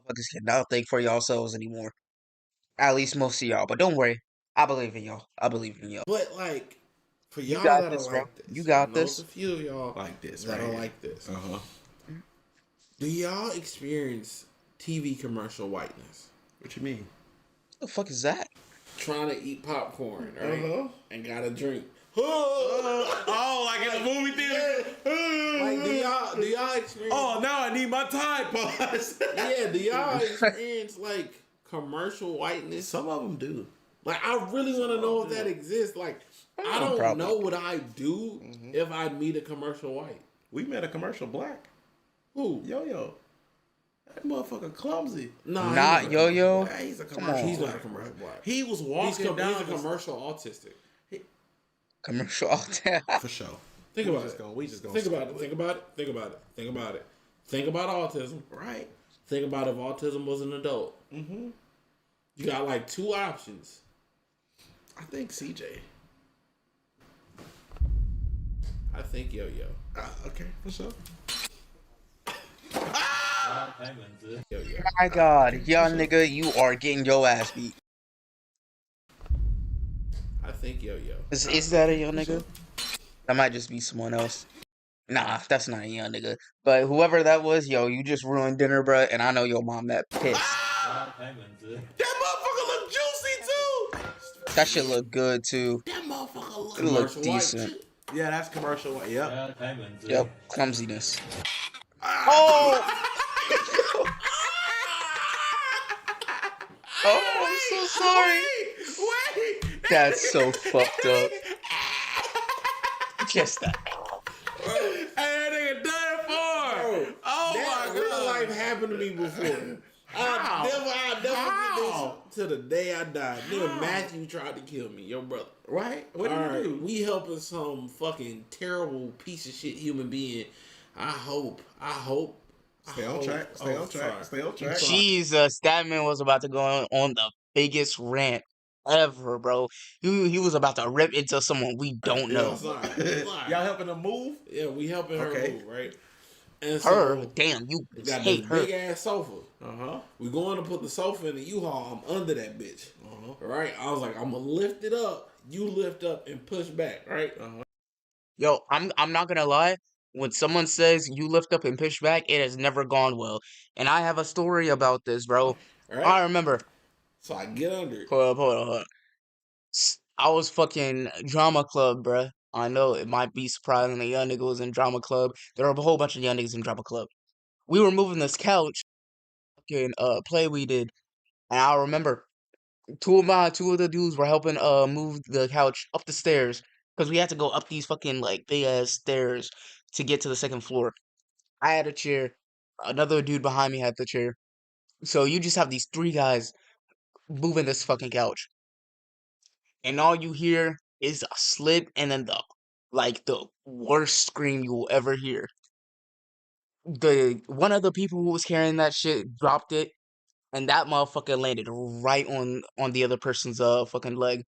Motherfuckers cannot think for yourselves anymore. At least most of y'all. But don't worry. I believe in y'all. I believe in y'all. But like, for You y'all got that this, are bro. like this, You got I know this. it's a few of y'all Like this, that right are here. like this. Uh-huh. Do y'all experience TV commercial whiteness? What you mean? What the fuck is that? Trying to eat popcorn, right? Uh-huh. And got a drink. Oh, like in the movie theater? Like, do y'all experience? Oh, now I need my Tide Pods. Yeah, do y'all experience like commercial whiteness? Some of them do. Like, I really want to know if that exists. Like, I don't Probably. know what I'd do if I meet a commercial white. We met a commercial black. Who? Yo. That motherfucker clumsy. Nah, Not he's Yo-Yo? Yeah, he's a Come commercial on. He's not black, a commercial bro. black. He was He's walking down a the- commercial autistic. Commercial all day. For sure. Think about it. We just gonna Think about it. Think about it. Think about it. Think about it. Think about autism. Right. Think about if autism was an adult. Mm-hmm. You got like two options. I think CJ. I think Yo-Yo. Okay, for sure. Yo-Yo. My God, young nigga, you are getting your ass beat. I think Yo-Yo. Is that a young nigga? That might just be someone else. Nah, that's not a young nigga. But whoever that was, yo, you just ruined dinner, bruh, and I know your mom that pissed. That motherfucker look juicy too. That shit look good too. That motherfucker It look decent. Yeah, that's commercial. Yep. Yep, clumsiness. Oh! Oh, I'm so sorry. Wait. That's so fucked up. Just that. Hey, that nigga done for. Oh That my real god. life happened to me before. I'll never How? get this to the day I die. Nigga Matthew tried to kill me, your brother. Right? What did Alright, you do? we helping some fucking terrible piece of shit human being. I hope. Stay on track. Stay on track. Stay on track. Jesus, that man was about to go on the biggest rant ever, bro. He was about to rip into someone we don't know. Sorry. Y'all helping them move? Yeah, we helping her Okay. move, right? And Her, so, damn, you we got hate this her. big ass sofa. Uh-huh. We going to put the sofa in the U-Haul. I'm under that bitch. Uh-huh. Right? I was like, I'm gonna lift it up. You lift up and push back. Right? Uh-huh. Yo, I'm not gonna lie. When someone says you lift up and push back, it has never gone well. And I have a story about this, bro. Right? I remember. So I get under it. Hold up. I was fucking drama club, bruh. I know it might be surprising that young nigga was in drama club. There are a whole bunch of young niggas in drama club. We were moving this couch, fucking play we did, and I remember two of the dudes were helping move the couch up the stairs because we had to go up these fucking like big ass stairs to get to the second floor. I had a chair, another dude behind me had the chair. So you just have these three guys moving this fucking couch. And all you hear is a slip and then the worst scream you will ever hear. The one of the people who was carrying that shit dropped it, and that motherfucker landed right on the other person's fucking leg.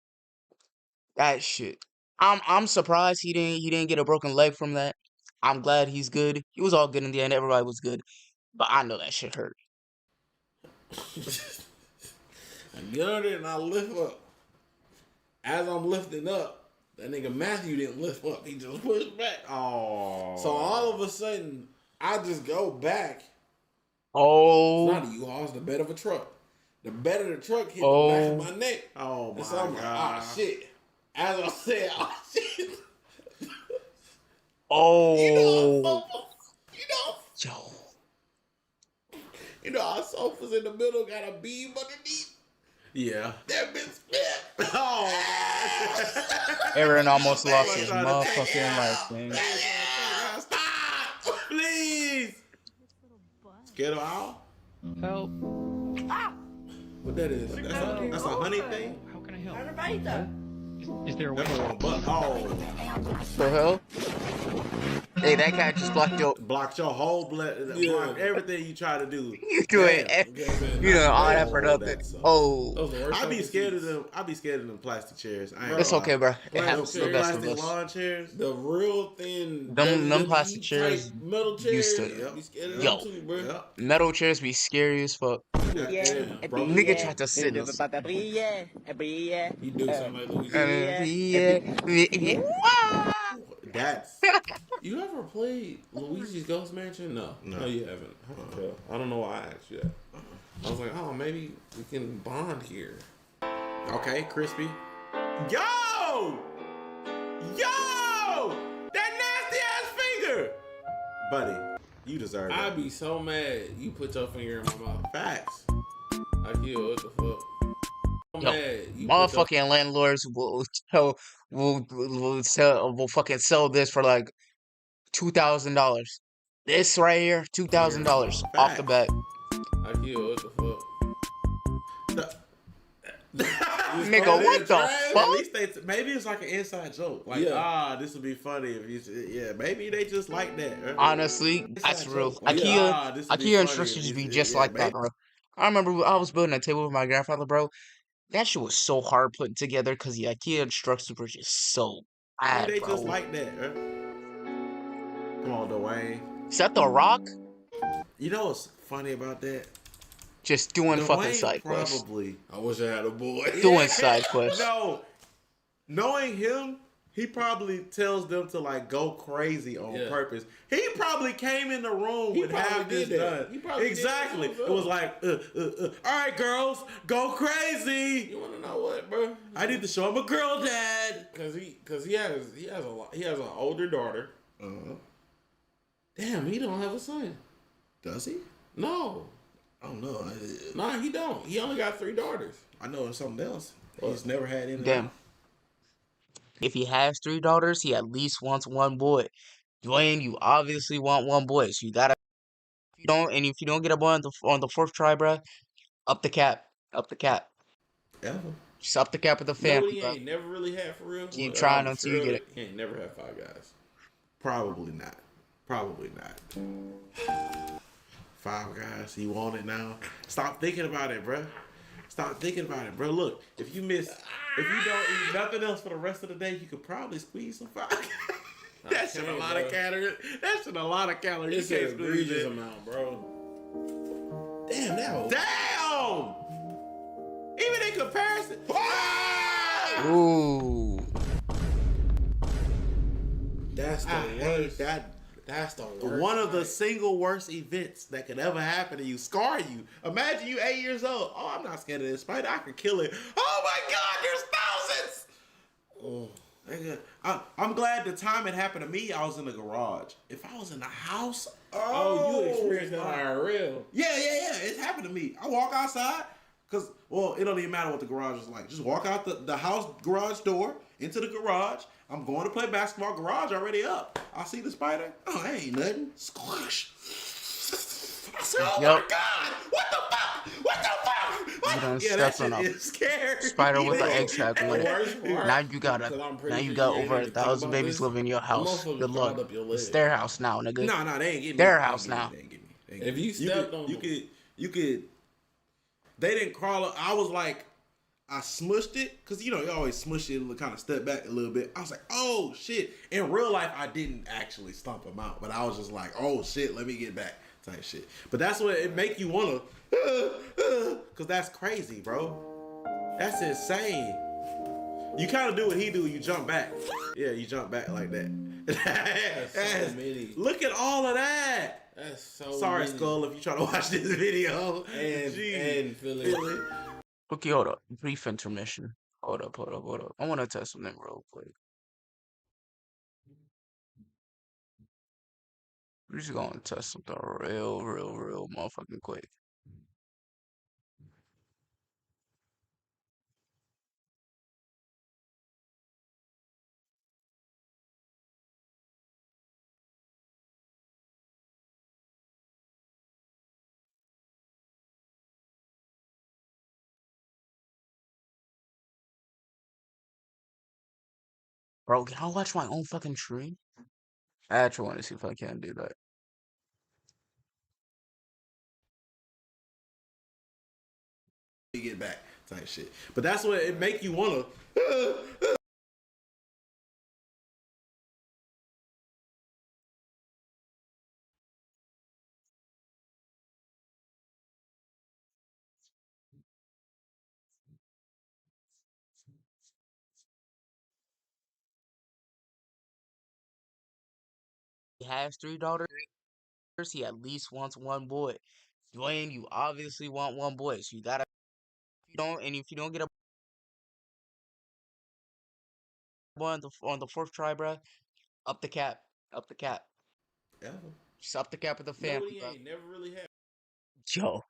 That shit. I'm surprised he didn't get a broken leg from that. I'm glad he's good. He was all good in the end. Everybody was good. But I know that shit hurt. I get under it and I lift up. As I'm lifting up, that nigga Matthew didn't lift up. He just pushed back. Oh. So all of a sudden, I just go back. Oh. It's not a U-Haul, it's the bed of a truck. The bed of the truck hit the back of my neck. Oh my And so I'm like, god. oh shit. As I said, oh shit. Oh. You know our sofas in the middle got a beam underneath. Yeah. That bitch spit. Oh. Aaron almost lost his motherfucking life, man. Stop! Please! Get her out? Help. What that is? That's a honey thing? How can I help? Is there a way? That's one butt. Oh. The hell? Hey, that cat just blocked your. Blocked your whole blood. Yeah. Blocked everything you try to do. You doing you know all that for nothing. That was Oh, the worst I be fucking scared of seats. them. I be scared of them plastic chairs. I ain't it's gonna okay, lie. bro. It happens to the best of Plastic us. lawn chairs. The real thin, Them WWE plastic chairs type metal chairs. used to- I be scared of Yo. them too, bro. Yep. Metal chairs be scary as fuck. Yeah, bro. Nigga tried to sit us. You do something like Louis. That's You ever played Luigi's Ghost Mansion? No, you haven't. I don't know why I asked you that. I was like, oh, maybe we can bond here. okay, crispy. Yo! That nasty ass finger! Buddy, you deserve it. I'd be so mad you put your finger in my mouth. Facts. I kill, what the fuck? I'm Yo, mad. You Motherfucking landlords will fucking sell this for like $2,000. This right here, $2,000 off the bat. I kill, what the fuck? Nigga, what the At fuck? least maybe it's like an inside joke. Like, this would be funny if you. Maybe they just like that. Right? Honestly, that's Inside real. joke. Like, this would be IKEA funny instructions if be just like that, maybe. bro. I remember I was building a table with my grandfather, bro. That shit was so hard putting together because the IKEA instructions were just so bad, Maybe they bro. just like that. Right? Come on, Dwayne. Is that The Rock? You know what's funny about that? Just doing fucking Dwayne side quests. probably. I wish I had a boy. Doing side quests. No, knowing him, he probably tells them to like go crazy on purpose. He probably came in the room with half this done. Exactly. It was like, all right, girls, go crazy. You want to know what, bro? I need to show him a girl dad. Cause he has an older daughter. Damn, he don't have a son. Does he? No. I don't know. Nah, he don't. He only got 3 daughters. I know it's something else. He's never had any. Damn. If he has 3 daughters, he at least wants 1 boy. Dwayne, you obviously want 1 boy, so you gotta. If you don't get a boy on the 4th try, bro, up the cap. Ever. Just up the cap with the family, He bro. ain't never really had for real. Keep trying until you get it. He ain't never had 5 guys. Probably not. 5 guys. He want it now. Stop thinking about it, bro. Look, if you don't eat nothing else for the rest of the day, you could probably squeeze some 5 guys. That's a lot of calories. That's a lot of calories. It's an egregious amount, bro. Damn, that. Damn! Even in comparison. Ah! Ooh. That's the worst. That's the worst. One of the single worst events that could ever happen to you, scar you. Imagine you 8 years old. Oh, I'm not scared of this spider. I could kill it. Oh my God, there's thousands. Oh, nigga. I'm glad the time it happened to me, I was in the garage. If I was in the house, you experienced that IRL. Yeah. It happened to me. I walk outside, because, well, it don't even matter what the garage is like. Just walk out the house garage door into the garage. I'm going to play basketball. Garage already up. I see the spider. Oh, that ain't nothing. Squish. I said, oh my God. What the fuck? You done that stepped on shit a is scary. spider with an egg sac on it. Worst part, Now you got over ain't 1,000 think babies about living in your this. house. The motherfucker Good luck. crawled up your leg. It's their house now, nigga. No, they ain't getting me. Their house now. They ain't getting me. If you stepped on you could. They didn't crawl up. I was like, I smushed it, because you always smush it and kind of step back a little bit. I was like, oh shit. In real life, I didn't actually stomp him out, but I was just like, oh shit, let me get back type shit. But that's what it make you wanna, because that's crazy, bro. That's insane. You kind of do what he do, you jump back. Yeah, you jump back like that. That's so many. Look at all of that. That's so Sorry, many. Skull, if you try to watch this video. And Philly. Okay, hold up. Brief intermission. Hold up. I want to test something real quick. We're just going to test something real motherfucking quick. Bro, can I watch my own fucking stream? I actually want to see if I can do that. Get back type shit. But that's what it make you wanna. He has 3 daughters. He at least wants 1 boy. Dwayne, you obviously want 1 boy, so you gotta. If you don't get a boy on the 4th try, bro, up the cap. Yeah. Just up the cap with the family, bro. Ain't never really had. Yo,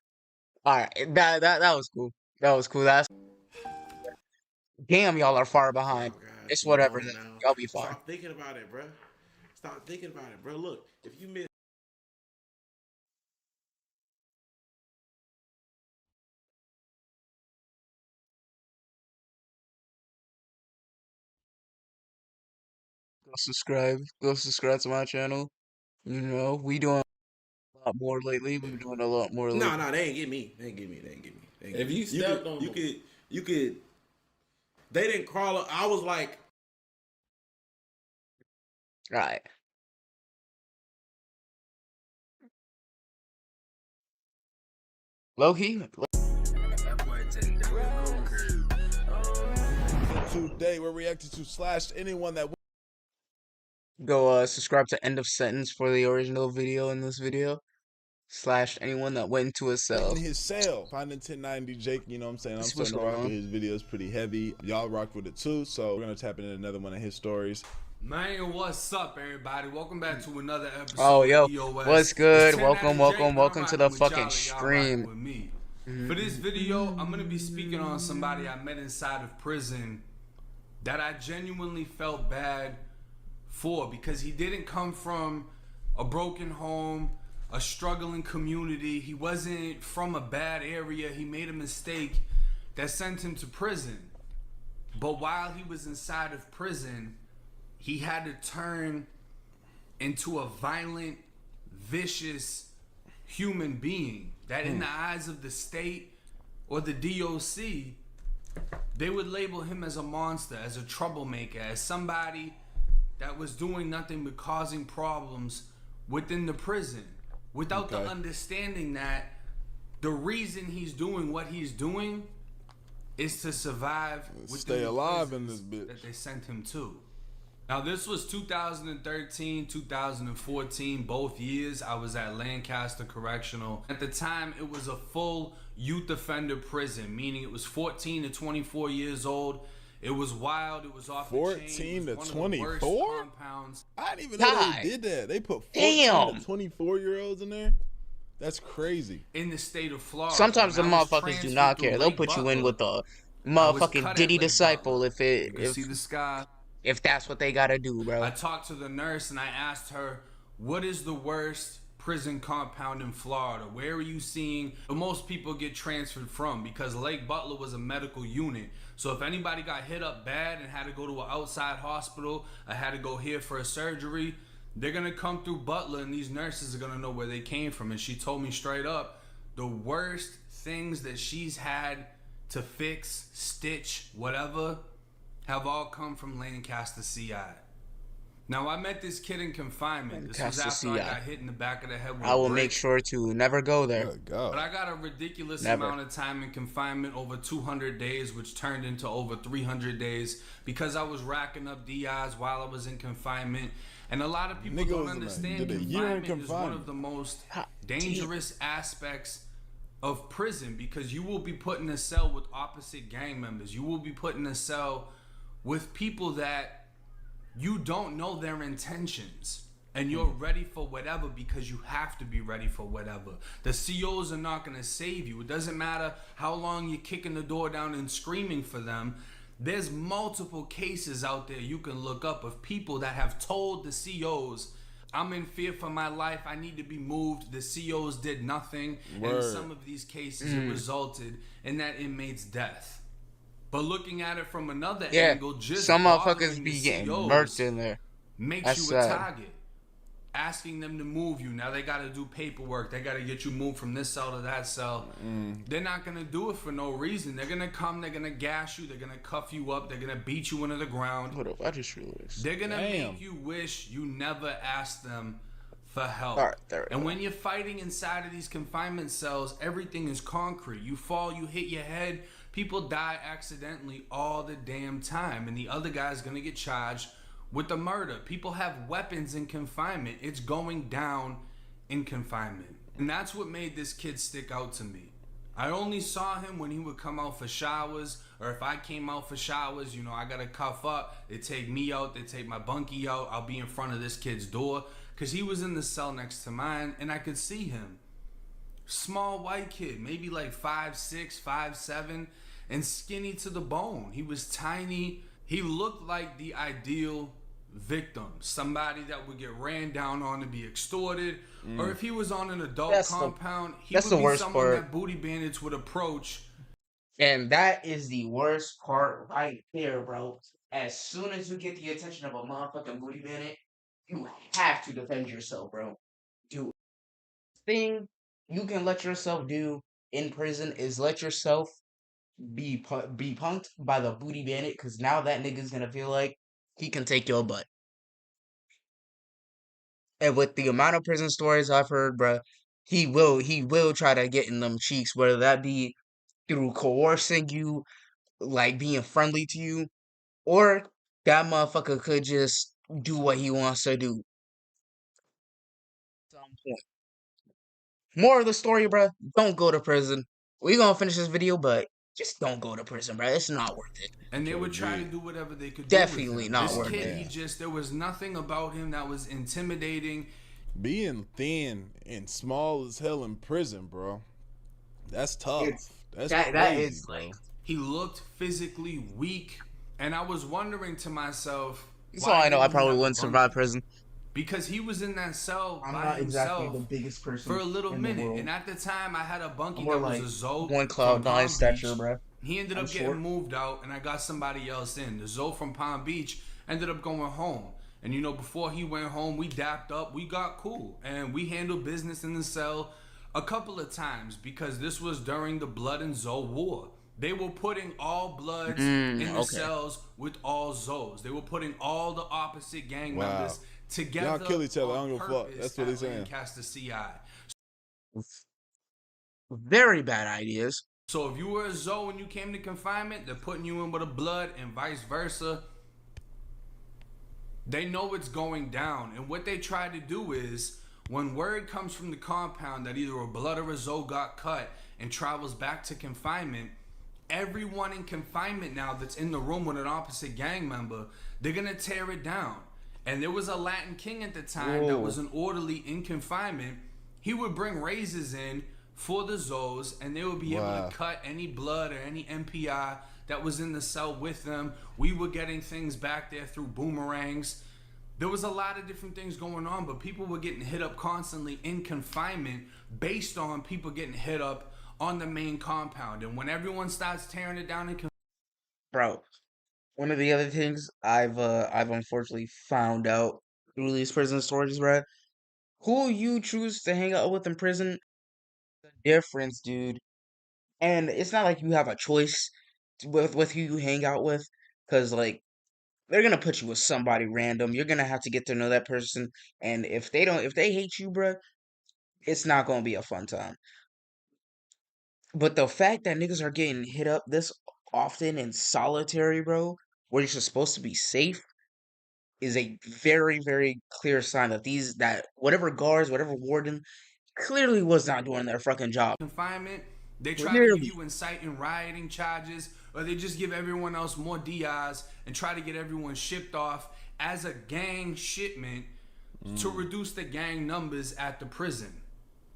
all right, that was cool. That's damn, y'all are far behind. Oh, God, It's you whatever. want it Then. now. Y'all be fine. Stop thinking about it, bro. Look, if you miss. Go subscribe. Go subscribe to my channel. You know, we doing a lot more lately. We've been doing a lot more lately. No, they ain't get me. They ain't get me. They ain't get me. They ain't If get me. you stepped on you them. could. They didn't crawl up. I was like, Right. Low-key. Today we're reacting to Slash anyone that Go subscribe to End of Sentence for the original video in this video. Slash anyone that went into a cell. in his cell. Finding 1090 Jake, you know what I'm saying? I'm This was starting to rock wrong. with his videos pretty heavy. Y'all rock with it too, so we're gonna tap into another one of his stories. Man, what's up, everybody? Welcome back to another episode. Oh, yo, of EOS. what's good? It's 1090 Welcome Jake. to the I'm rocking with fucking y'all, and y'all stream. rocking with me. For this video, I'm gonna be speaking on somebody I met inside of prison that I genuinely felt bad for, because he didn't come from a broken home, a struggling community. He wasn't from a bad area. He made a mistake that sent him to prison. But while he was inside of prison, he had to turn into a violent, vicious human being that in the eyes of the state or the DOC, they would label him as a monster, as a troublemaker, as somebody that was doing nothing but causing problems within the prison, without the understanding that the reason he's doing what he's doing is to survive within Stay the alive in prisons this bitch. that they sent him to. Now, this was 2013, 2014, both years I was at Lancaster Correctional. At the time, it was a full youth offender prison, meaning it was 14 to 24 years old. It was wild. It was off the chain. 14 to It was one of the worst 24? compounds. I didn't even know God. they did that. They put 14 Damn. to 24-year-olds in there? That's crazy. In the state of Florida. Sometimes the When I was motherfuckers do transferred not through care. They'll Lake put you in Butler, with a I was motherfucking cut at Diddy Lake disciple Butler. You can see if the sky. if that's what they gotta do, bro. I talked to the nurse and I asked her, what is the worst prison compound in Florida? Where are you seeing the most people get transferred from? Because Lake Butler was a medical unit. So if anybody got hit up bad and had to go to an outside hospital, I had to go here for a surgery, they're gonna come through Butler and these nurses are gonna know where they came from. And she told me straight up, the worst things that she's had to fix, stitch, whatever, have all come from Lancaster CI. Now, I met this kid in confinement. This was Lancaster after I CI. got hit in the back of the head with I a will brick. make sure to never go there. Good God. But I got a ridiculous Never. amount of time in confinement, over 200 days, which turned into over 300 days because I was racking up DIs while I was in confinement. And a lot of people Nigga don't was understand did a year in confinement is one confinement. of the most Hot dangerous aspects of prison, because you will be put in a cell with opposite gang members. You will be put in a cell with people that you don't know their intentions, and you're ready for whatever because you have to be ready for whatever. The COs are not going to save you. It doesn't matter how long you're kicking the door down and screaming for them. There's multiple cases out there you can look up of people that have told the COs, I'm in fear for my life, I need to be moved. The COs did nothing. And in Word. some of these cases, it resulted in that inmate's death. But looking at it from another Yeah, angle, just some motherfuckers bothering be the getting COs murked in there. makes That's you a sad. target. Asking them to move you. Now they got to do paperwork. They got to get you moved from this cell to that cell. They're not going to do it for no reason. They're going to come. They're going to gas you. They're going to cuff you up. They're going to beat you into the ground. Hold up, I just realized. They're going to Damn. make you wish you never asked them for help. All right, there we And go. when you're fighting inside of these confinement cells, everything is concrete. You fall, you hit your head. People die accidentally all the damn time. And the other guy's going to get charged with the murder. People have weapons in confinement. It's going down in confinement. And that's what made this kid stick out to me. I only saw him when he would come out for showers, or if I came out for showers, you know, I got to cuff up. They take me out. They take my bunkie out. I'll be in front of this kid's door because he was in the cell next to mine and I could see him. Small white kid, maybe like 5'6", 5'7", and skinny to the bone. He was tiny. He looked like the ideal victim, somebody that would get ran down on to be extorted, or if he was on an adult compound, he would be someone that booty bandits would approach. And that is the worst part right there, bro. as soon as you get the attention of a motherfucking booty bandit, you have to defend yourself, bro. Do thing you can let yourself do in prison is let yourself be punked by the booty bandit, because now that nigga's gonna feel like he can take your butt. And with the amount of prison stories I've heard, bruh, he will try to get in them cheeks, whether that be through coercing you, like being friendly to you, or that motherfucker could just do what he wants to do. Some point. More of the story, bruh, don't go to prison. We gonna finish this video, but just don't go to prison, bruh. It's not worth it. And they would try to do whatever they could Definitely do with him. not This worth kid, it. there was nothing about him that was intimidating. Being thin and small as hell in prison, bro. That's tough. That's crazy, that is bro. like, He looked physically weak, and I was wondering to myself, that's all I know. I probably wouldn't survive prison. because he was in that cell I'm by not exactly himself the biggest person for a little in the minute. world. And at the time, I had a bunkie I'm more that was like a Zoe one from Cloud9 Palm stature, Beach. bruh. He ended I'm up getting short. moved out, and I got somebody else in. The Zoe from Palm Beach ended up going home. And you know, before he went home, we dapped up, we got cool, and we handled business in the cell a couple of times, because this was during the Blood and Zoe war. They were putting all Bloods in the cells with all Zoes. They were putting all the opposite gang members together. Y'all kill each other. I on don't give a fuck. purpose That's what at he's saying. Lancaster CI. Very bad ideas. So if you were a Zoe when you came to confinement, they're putting you in with a Blood, and vice versa. They know what's going down. And what they try to do is, when word comes from the compound that either a Blood or a Zoe got cut and travels back to confinement, everyone in confinement now that's in the room with an opposite gang member, they're gonna tear it down. And there was a Latin king at the time that was an orderly in confinement. He would bring razors in for the Zoes, and they would be able to cut any Blood or any MPI that was in the cell with them. We were getting things back there through boomerangs. There was a lot of different things going on, but people were getting hit up constantly in confinement based on people getting hit up on the main compound. And when everyone starts tearing it down in Bro, one of the other things I've unfortunately found out through these prison stories, bro, who you choose to hang out with in prison, the difference, dude. And it's not like you have a choice with who you hang out with, because like they're gonna put you with somebody random. You're gonna have to get to know that person, and if they hate you, bro, it's not gonna be a fun time. But the fact that niggas are getting hit up this often in solitary, bro, where you're supposed to be safe, is a very, very clear sign that whatever guards, whatever warden, clearly was not doing their fucking job. confinement, they try to give you incite and rioting charges, or they just give everyone else more DIs and try to get everyone shipped off as a gang shipment to reduce the gang numbers at the prison.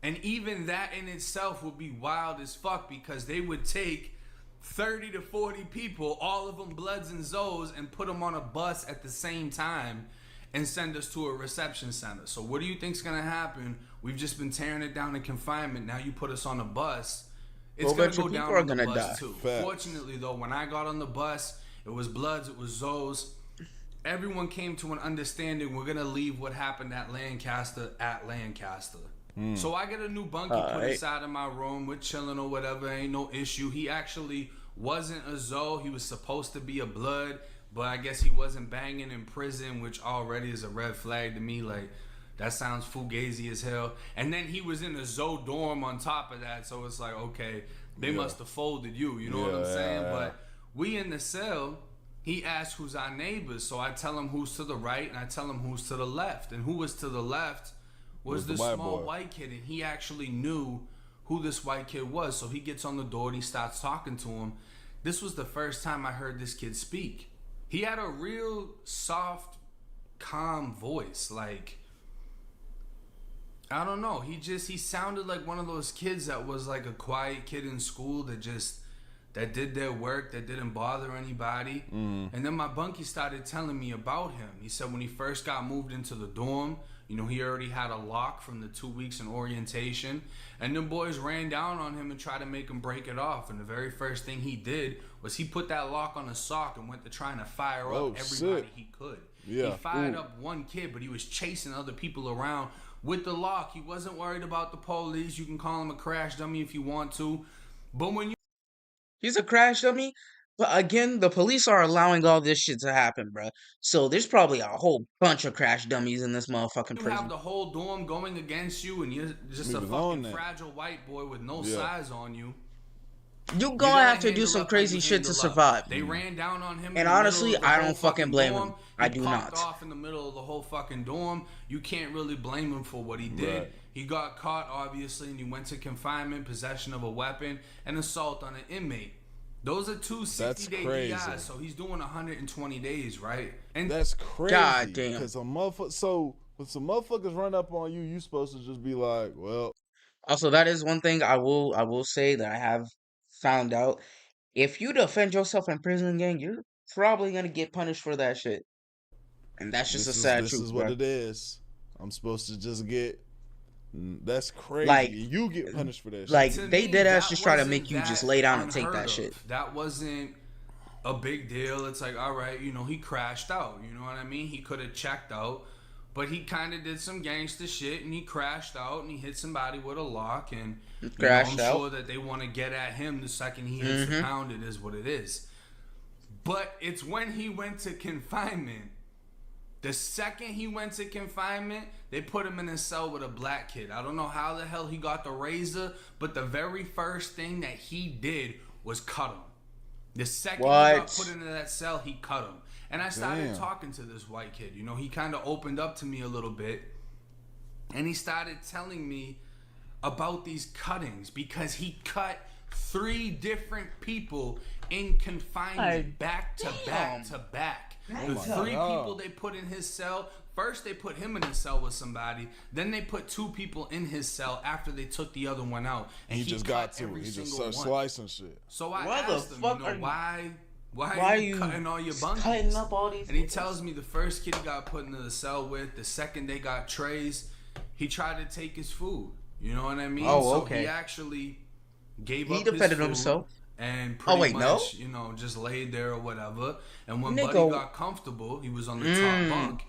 And even that in itself would be wild as fuck, because they would take 30 to 40 people, all of them Bloods and Zoes, and put them on a bus at the same time and send us to a reception center. So what do you think's gonna happen? We've just been tearing it down in confinement. Now you put us on a bus. It's gonna go down on the bus too. Fortunately though, when I got on the bus, it was Bloods, it was Zoes. Everyone came to an understanding. We're gonna leave what happened at Lancaster at Lancaster. So I get a new bunkie put inside of my room. We're chilling or whatever. Ain't no issue. He actually wasn't a Zoe. He was supposed to be a Blood, but I guess he wasn't banging in prison, which already is a red flag to me. Like, that sounds fugazi as hell. And then he was in a Zoe dorm on top of that. So it's like, okay, they must have folded you. You know what I'm saying? But we in the cell. He asked who's our neighbors. So I tell him who's to the right, and I tell him who's to the left. And who was to the left was this small white kid, and he actually knew who this white kid was. So he gets on the door and he starts talking to him. This was the first time I heard this kid speak. He had a real soft, calm voice. Like, I don't know. He sounded like one of those kids that was like a quiet kid in school that did their work, that didn't bother anybody. And then my bunkie started telling me about him. He said when he first got moved into the dorm, You know, he already had a lock from the 2 weeks in orientation, and them boys ran down on him and tried to make him break it off. And the very first thing he did was he put that lock on a sock and went to trying to fire up everybody he could. Yeah. He fired up one kid, but he was chasing other people around with the lock. He wasn't worried about the police. You can call him a crash dummy if you want to, but when you He's a crash dummy. But again, the police are allowing all this shit to happen, bruh. So there's probably a whole bunch of crash dummies in this motherfucking you prison. have the whole dorm going against you, and you're just a fucking fragile white boy with no size on you. You gonna have to do some crazy shit to survive. They ran down on him. And honestly, I don't fucking blame him. I do not. Off in the middle of the whole fucking dorm. You can't really blame him for what he did. Right. He got caught, obviously, and he went to confinement, possession of a weapon, and assault on an inmate. Those are two 60-day DIs, so he's doing 120 days, right? And that's crazy. God damn. Because so when some motherfuckers run up on you, you supposed to just be like, well. Also, that is one thing I will say that I have found out. If you defend yourself in prison, gang, you're probably gonna get punished for that shit. And that's just a sad truth. This is what it is. I'm supposed to just get. That's crazy. Like, you get punished for that shit. Like, they dead ass just try to make you just lay down and take that shit. That wasn't a big deal. It's like, all right, you know, he crashed out. You know what I mean? He could have checked out, but he kind of did some gangster shit, and he crashed out, and he hit somebody with a lock, and I'm sure that they want to get at him the second he hits the pound. It is what it is. But it's when he went to confinement. The second he went to confinement, they put him in a cell with a black kid. I don't know how the hell he got the razor, but the very first thing that he did was cut him. The second he got put into that cell, he cut him. And I started talking to this white kid. You know, he kind of opened up to me a little bit. And he started telling me about these cuttings because he cut 3 different people in confinement back to back to back. The 3 people they put in his cell, first they put him in a cell with somebody, then they put 2 people in his cell after they took the other one out. And he just got to it. He just started slicing shit. So I asked him, you know, why are you cutting all your bunkies? Cutting up all these and he tells me the first kid he got put into the cell with, the second they got trays, he tried to take his food. You know what I mean? So he actually gave up his food. He defended himself. And pretty much, you know, just laid there or whatever. And when Buddy got comfortable, he was on the top bunk.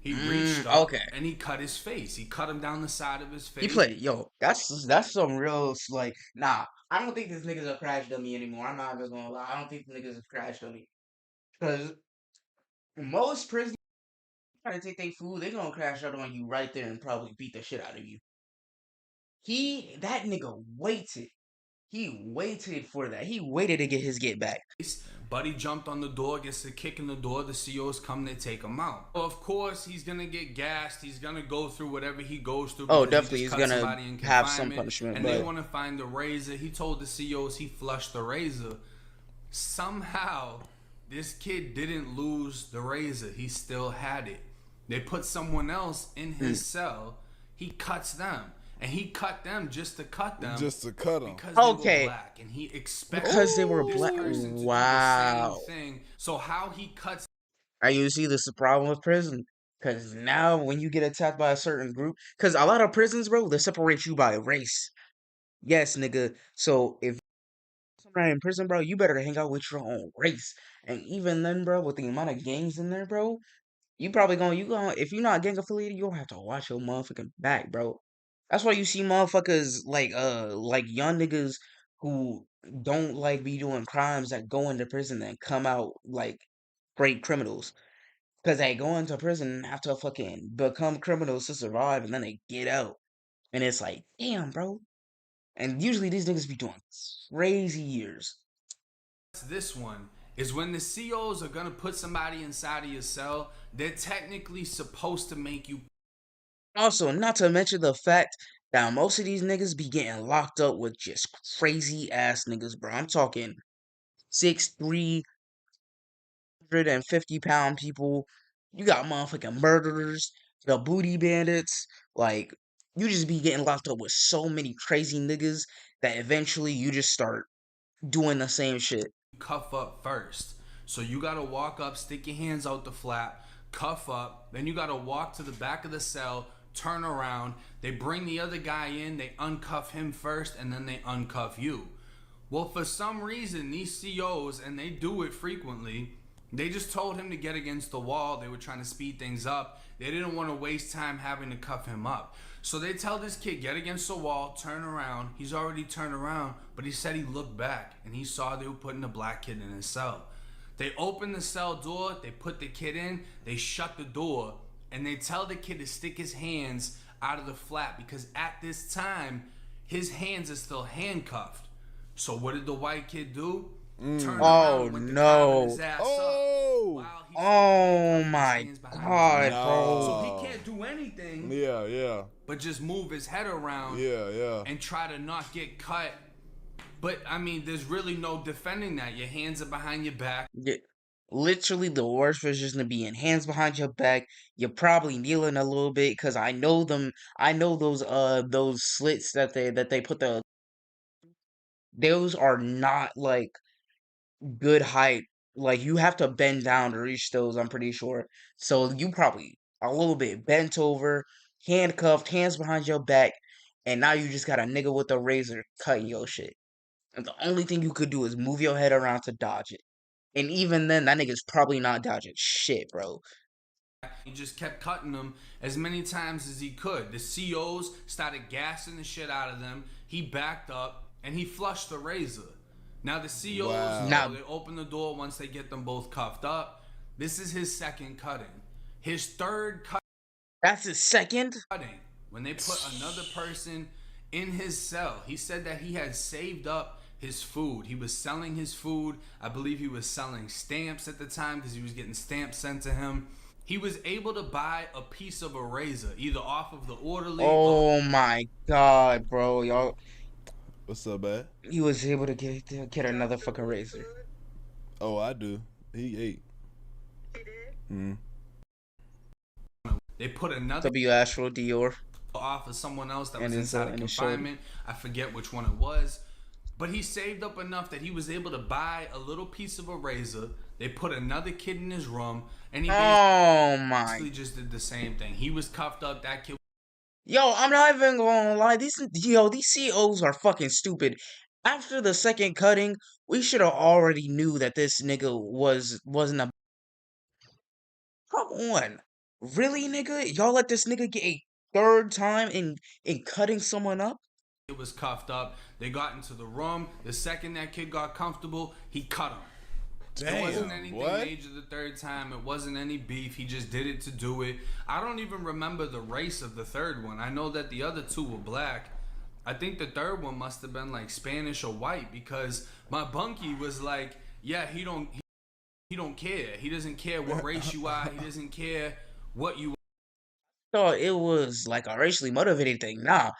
He reached up and he cut his face. He cut him down the side of his face. He played, that's some real, like, nah. I don't think this nigga's a crash dummy anymore. I'm not just gonna lie. I don't think this nigga's a crash dummy. Because most prisoners try to take their food, they gonna crash out on you right there and probably beat the shit out of you. That nigga waited. He waited for that. He waited to get his get back. Buddy jumped on the door, gets a kick in the door. The COs come, they take him out. Well, of course, he's going to get gassed. He's going to go through whatever he goes through. Oh, definitely. He's going to have some punishment. And they want to find the razor. He told the COs he flushed the razor. Somehow, this kid didn't lose the razor. He still had it. They put someone else in his cell. He cuts them. And he cut them just to cut them. Just to cut them. Because they were black. And he expected because they were black. Wow. So how he cuts. You see, this is the problem with prison. Because now when you get attacked by a certain group. Because a lot of prisons, bro, they separate you by race. Yes, nigga. So if you're in prison, bro, you better hang out with your own race. And even then, bro, with the amount of gangs in there, bro, you probably if you're not gang affiliated, you don't have to watch your motherfucking back, bro. That's why you see motherfuckers like young niggas who don't like be doing crimes that go into prison and come out like great criminals. Cause they go into prison and have to fucking become criminals to survive, and then they get out. And it's like, damn, bro. And usually these niggas be doing crazy years. This one is when the COs are gonna put somebody inside of your cell, they're technically supposed to make you. Also, not to mention the fact that most of these niggas be getting locked up with just crazy ass niggas, bro. I'm talking 6'3", 150-pound people. You got motherfucking murderers, the booty bandits. Like, you just be getting locked up with so many crazy niggas that eventually you just start doing the same shit. Cuff up first. So you gotta walk up, stick your hands out the flap, cuff up, then you gotta walk to the back of the cell, turn around, they bring the other guy in, they uncuff him first, and then they uncuff you. Well, for some reason, these COs, and they do it frequently, they just told him to get against the wall. They were trying to speed things up. They didn't want to waste time having to cuff him up. So they tell this kid, get against the wall, turn around. He's already turned around, but he said he looked back and he saw they were putting a black kid in his cell. They open the cell door, they put the kid in, they shut the door, and they tell the kid to stick his hands out of the flap because at this time, his hands are still handcuffed. So what did the white kid do? Turn around with the no. his ass up while he's Oh my God, bro. So he can't do anything. Yeah. But just move his head around. Yeah. And try to not get cut. But I mean, there's really no defending that. Your hands are behind your back. Yeah. Literally, the worst version to be in hands behind your back. You're probably kneeling a little bit because I know them. I know those slits that they put the. Those are not like good height. Like you have to bend down to reach those, I'm pretty sure. So you probably a little bit bent over, handcuffed, hands behind your back, and now you just got a nigga with a razor cutting your shit. And the only thing you could do is move your head around to dodge it. And even then, that nigga's probably not dodging shit, bro. He just kept cutting them as many times as he could. The COs started gassing the shit out of them. He backed up and he flushed the razor. Now the COs, they open the door once they get them both cuffed up. This is his second cutting. His third cut. That's his second? Cutting. When they put another person in his cell, he said that he had saved up his food. He was selling his food. I believe he was selling stamps at the time because he was getting stamps sent to him. He was able to buy a piece of a razor, either off of the orderly. Oh my God, bro, y'all. What's up, man? He was able to get another fucking razor. Oh, I do. He ate. They put another W. Astro Dior off of someone else that and was inside of and confinement. I forget which one it was. But he saved up enough that he was able to buy a little piece of a razor. They put another kid in his room, and he basically just did the same thing. He was cuffed up. That kid. Yo, I'm not even gonna lie. These COs are fucking stupid. After the second cutting, we should have already knew that this nigga wasn't a. Come on, really, nigga? Y'all let this nigga get a third time in cutting someone up? It was cuffed up. They got into the room. The second that kid got comfortable, he cut him. Damn, it wasn't anything major the third time. It wasn't any beef. He just did it to do it. I don't even remember the race of the third one. I know that the other two were black. I think the third one must have been like Spanish or white because my bunkie was like, yeah, he don't care. He doesn't care what race you are. He doesn't care what you are. Thought it was like a racially motivated thing. Nah,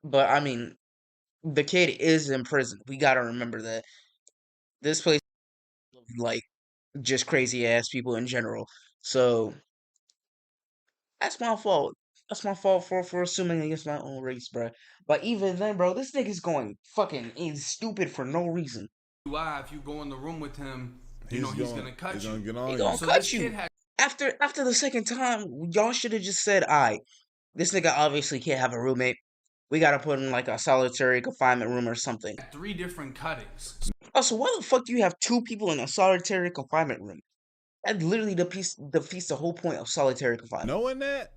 but I mean, the kid is in prison. We gotta remember that. This place like just crazy ass people in general. So that's my fault. That's my fault for assuming against my own race, bro. But even then, bro, this nigga's going fucking stupid for no reason. If you go in the room with him, he's gonna cut you. He's gonna cut you. After the second time, y'all should have just said, "Alright, this nigga obviously can't have a roommate. We gotta put him in like a solitary confinement room or something." 3 different cuttings. Also, why the fuck do you have 2 people in a solitary confinement room? That literally defeats the whole point of solitary confinement. Knowing that,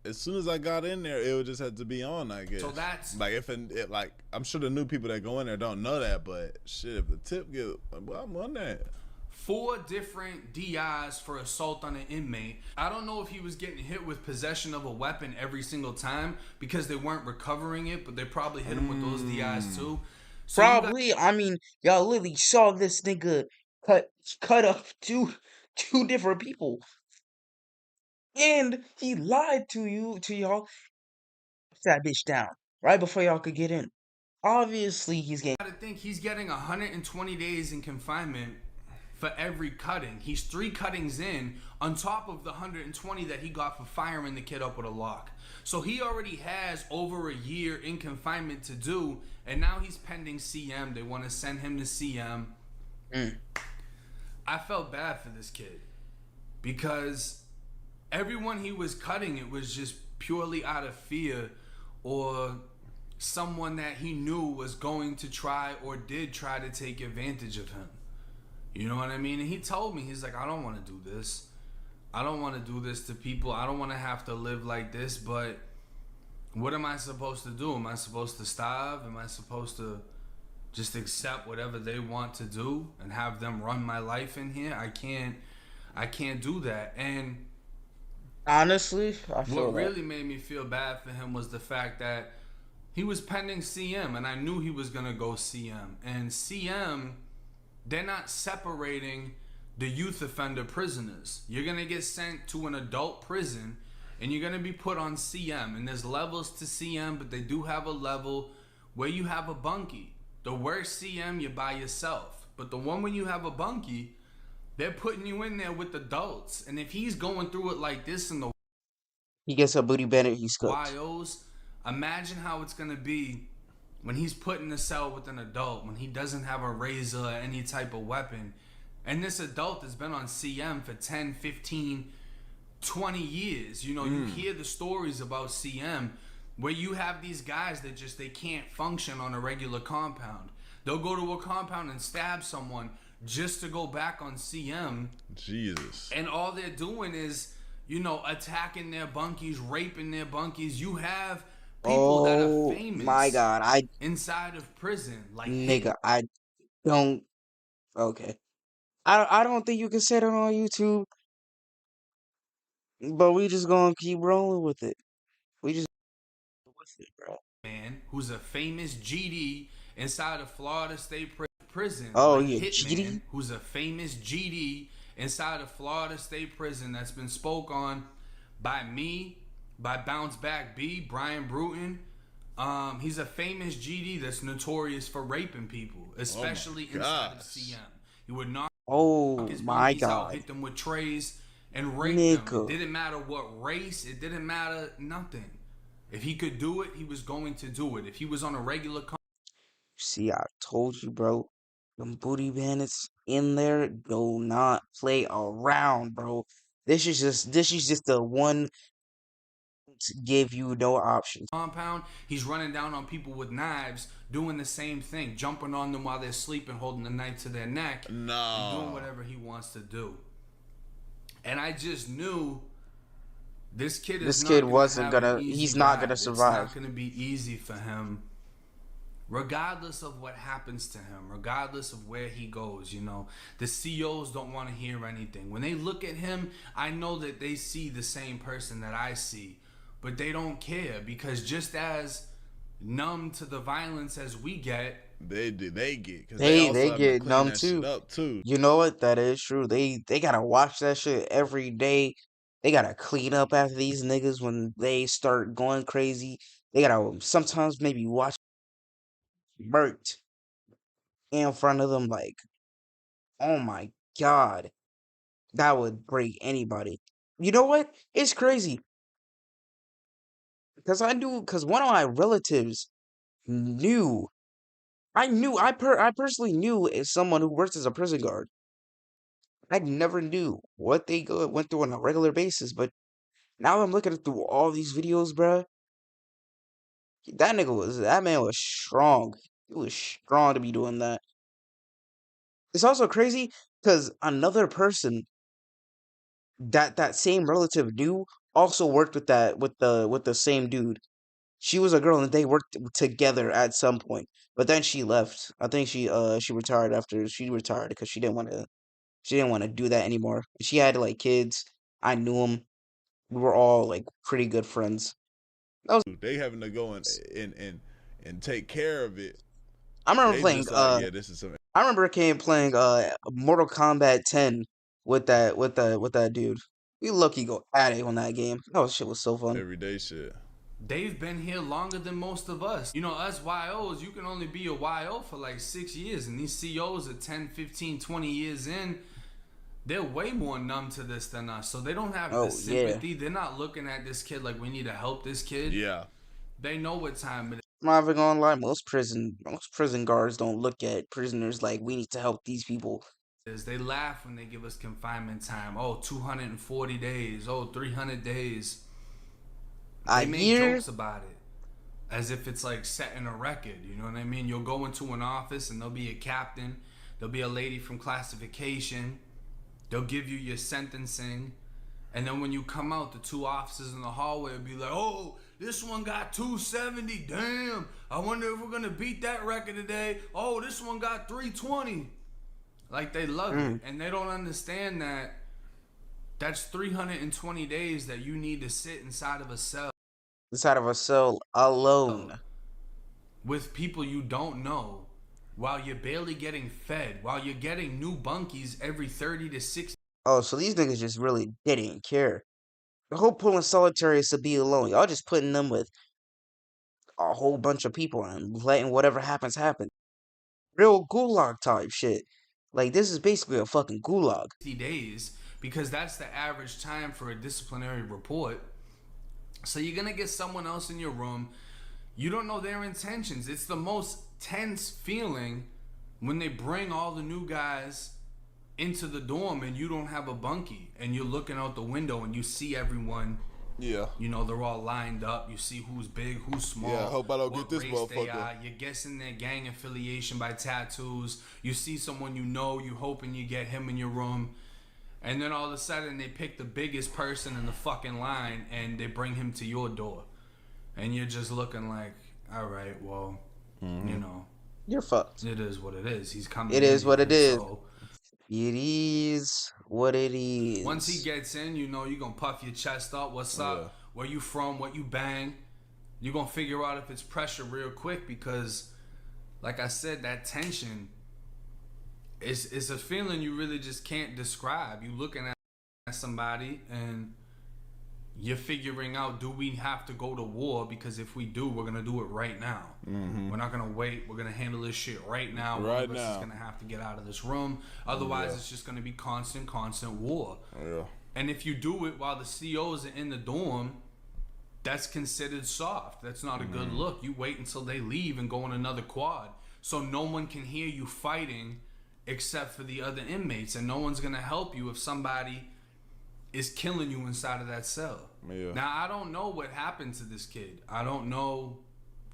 as soon as I got in there, it would just have to be on, I guess. So that's like like I'm sure the new people that go in there don't know that, but shit, if the tip get, well, I'm on that. 4 different DIs for assault on an inmate. I don't know if he was getting hit with possession of a weapon every single time because they weren't recovering it, but they probably hit him with those DIs too. So probably. I mean, y'all literally saw this nigga cut up two different people, and he lied to y'all. That bitch down right before y'all could get in. Obviously, he's getting. I think he's getting 120 days in confinement for every cutting. He's 3 cuttings in on top of the 120 that he got for firing the kid up with a lock. So he already has over a year in confinement to do, and now he's pending CM. They want to send him to CM. I felt bad for this kid because everyone he was cutting, it was just purely out of fear, or someone that he knew was going to try or did try to take advantage of him. You know what I mean? And he told me, he's like, I don't want to do this. I don't want to do this to people. I don't want to have to live like this, but what am I supposed to do? Am I supposed to starve? Am I supposed to just accept whatever they want to do and have them run my life in here? I can't do that. And honestly, I feel what really made me feel bad for him was the fact that he was pending CM, and I knew he was gonna go CM. And CM, they're not separating the youth offender prisoners. You're gonna get sent to an adult prison, and you're gonna be put on CM. And there's levels to CM, but they do have a level where you have a bunkie. The worst CM, you're by yourself. But the one when you have a bunkie, they're putting you in there with adults. And if he's going through it like this in the he gets a booty bandit, he's cooked. YOs, imagine how it's gonna be when he's put in a cell with an adult, when he doesn't have a razor or any type of weapon. And this adult has been on CM for 10, 15, 20 years. You know, you hear the stories about CM where you have these guys that just, they can't function on a regular compound. They'll go to a compound and stab someone just to go back on CM. Jesus. And all they're doing is, you know, attacking their bunkies, raping their bunkies. You have people that are famous, my God, inside of prison. Like, nigga, I don't. Okay, I don't think you can say that on YouTube. But we just gonna keep rolling with it. We just with it, bro. Man, who's a famous GD inside of Florida State Prison. Oh like yeah, Hitman, GD. Who's a famous GD inside of Florida State Prison that's been spoke on by me, by Bounce Back B, Brian Bruton. He's a famous GD that's notorious for raping people, especially inside of CM. He would knock his monkeys out, hit them with trays, and rape them. It didn't matter what race, it didn't matter nothing. If he could do it, he was going to do it. If he was on a regular See, I told you, bro. Them booty bandits in there do not play around, bro. This is just the one to give you no options. Compound, he's running down on people with knives, doing the same thing, jumping on them while they're sleeping, holding the knife to their neck, and doing whatever he wants to do. And I just knew this kid is he's not gonna survive. It's not gonna be easy for him, regardless of what happens to him, regardless of where he goes. You know, the COs don't want to hear anything. When they look at him, I know that they see the same person that I see, but they don't care, because just as numb to the violence as we get, they get, cause they get numb too. You know what? That is true. They gotta watch that shit every day. They gotta clean up after these niggas when they start going crazy. They gotta sometimes maybe watch burnt in front of them. Like, oh my God, that would break anybody. You know what? It's crazy. Because one of my relatives knew. I personally knew as someone who works as a prison guard. I never knew what they went through on a regular basis, but now I'm looking through all these videos, bruh. That man was strong. He was strong to be doing that. It's also crazy because another person that same relative knew also worked with the same dude. She was a girl and they worked together at some point, but then she left. I think she retired after she retired because she didn't want to do that anymore. She had like kids. I knew them. We were all like pretty good friends. They having to go and take care of it. I remember playing. I remember playing Mortal Kombat 10 with that dude. We lucky go at it on that game. That shit was so fun. Everyday shit. They've been here longer than most of us. You know, us YOs, you can only be a YO for like 6 years. And these COs are 10, 15, 20 years in. They're way more numb to this than us. So they don't have the sympathy. Yeah. They're not looking at this kid like we need to help this kid. Yeah. They know what time it is. I'm not even gonna lie. Most prison guards don't look at prisoners like we need to help these people. They laugh when they give us confinement time. Oh, 240 days. Oh, 300 days. They make jokes about it as if it's like setting a record. You know what I mean? You'll go into an office and there'll be a captain. There'll be a lady from classification. They'll give you your sentencing. And then when you come out, the two officers in the hallway will be like, oh, this one got 270. Damn. I wonder if we're going to beat that record today. Oh, this one got 320. Like, they love it. And they don't understand that that's 320 days that you need to sit inside of a cell. Inside of a cell alone. With people you don't know, while you're barely getting fed, while you're getting new bunkies every 30 to 60. Oh, so these niggas just really didn't care. The whole point of solitary is to be alone. Y'all just putting them with a whole bunch of people and letting whatever happens happen. Real gulag type shit. Like, this is basically a fucking gulag. 60 days, because that's the average time for a disciplinary report. So you're gonna get someone else in your room. You don't know their intentions. It's the most tense feeling when they bring all the new guys into the dorm and you don't have a bunkie and you're looking out the window and you see everyone. Yeah. You know, they're all lined up. You see who's big, who's small. Yeah, I hope I don't what get this race motherfucker. they are. You're guessing their gang affiliation by tattoos. You see someone you know, you hoping you get him in your room. And then all of a sudden they pick the biggest person in the fucking line and they bring him to your door. And you're just looking like, all right, well, you know. You're fucked. It is what it is. He's coming. It is what it is. So it is what it is. once he gets in, you know, you're going to puff your chest up. What's up? Where you from? What you bang? You're going to figure out if it's pressure real quick because, like I said, that tension is a feeling you really just can't describe. You looking at somebody and you're figuring out, do we have to go to war? Because if we do, we're going to do it right now. We're not going to wait. We're going to handle this shit right now. One of us is going to have to get out of this room. Otherwise, it's just going to be constant war. And if you do it while the COs are in the dorm, that's considered soft. That's not a good look. You wait until they leave and go on another quad. So no one can hear you fighting except for the other inmates. And no one's going to help you if somebody is killing you inside of that cell. Now, I don't know what happened to this kid. I don't know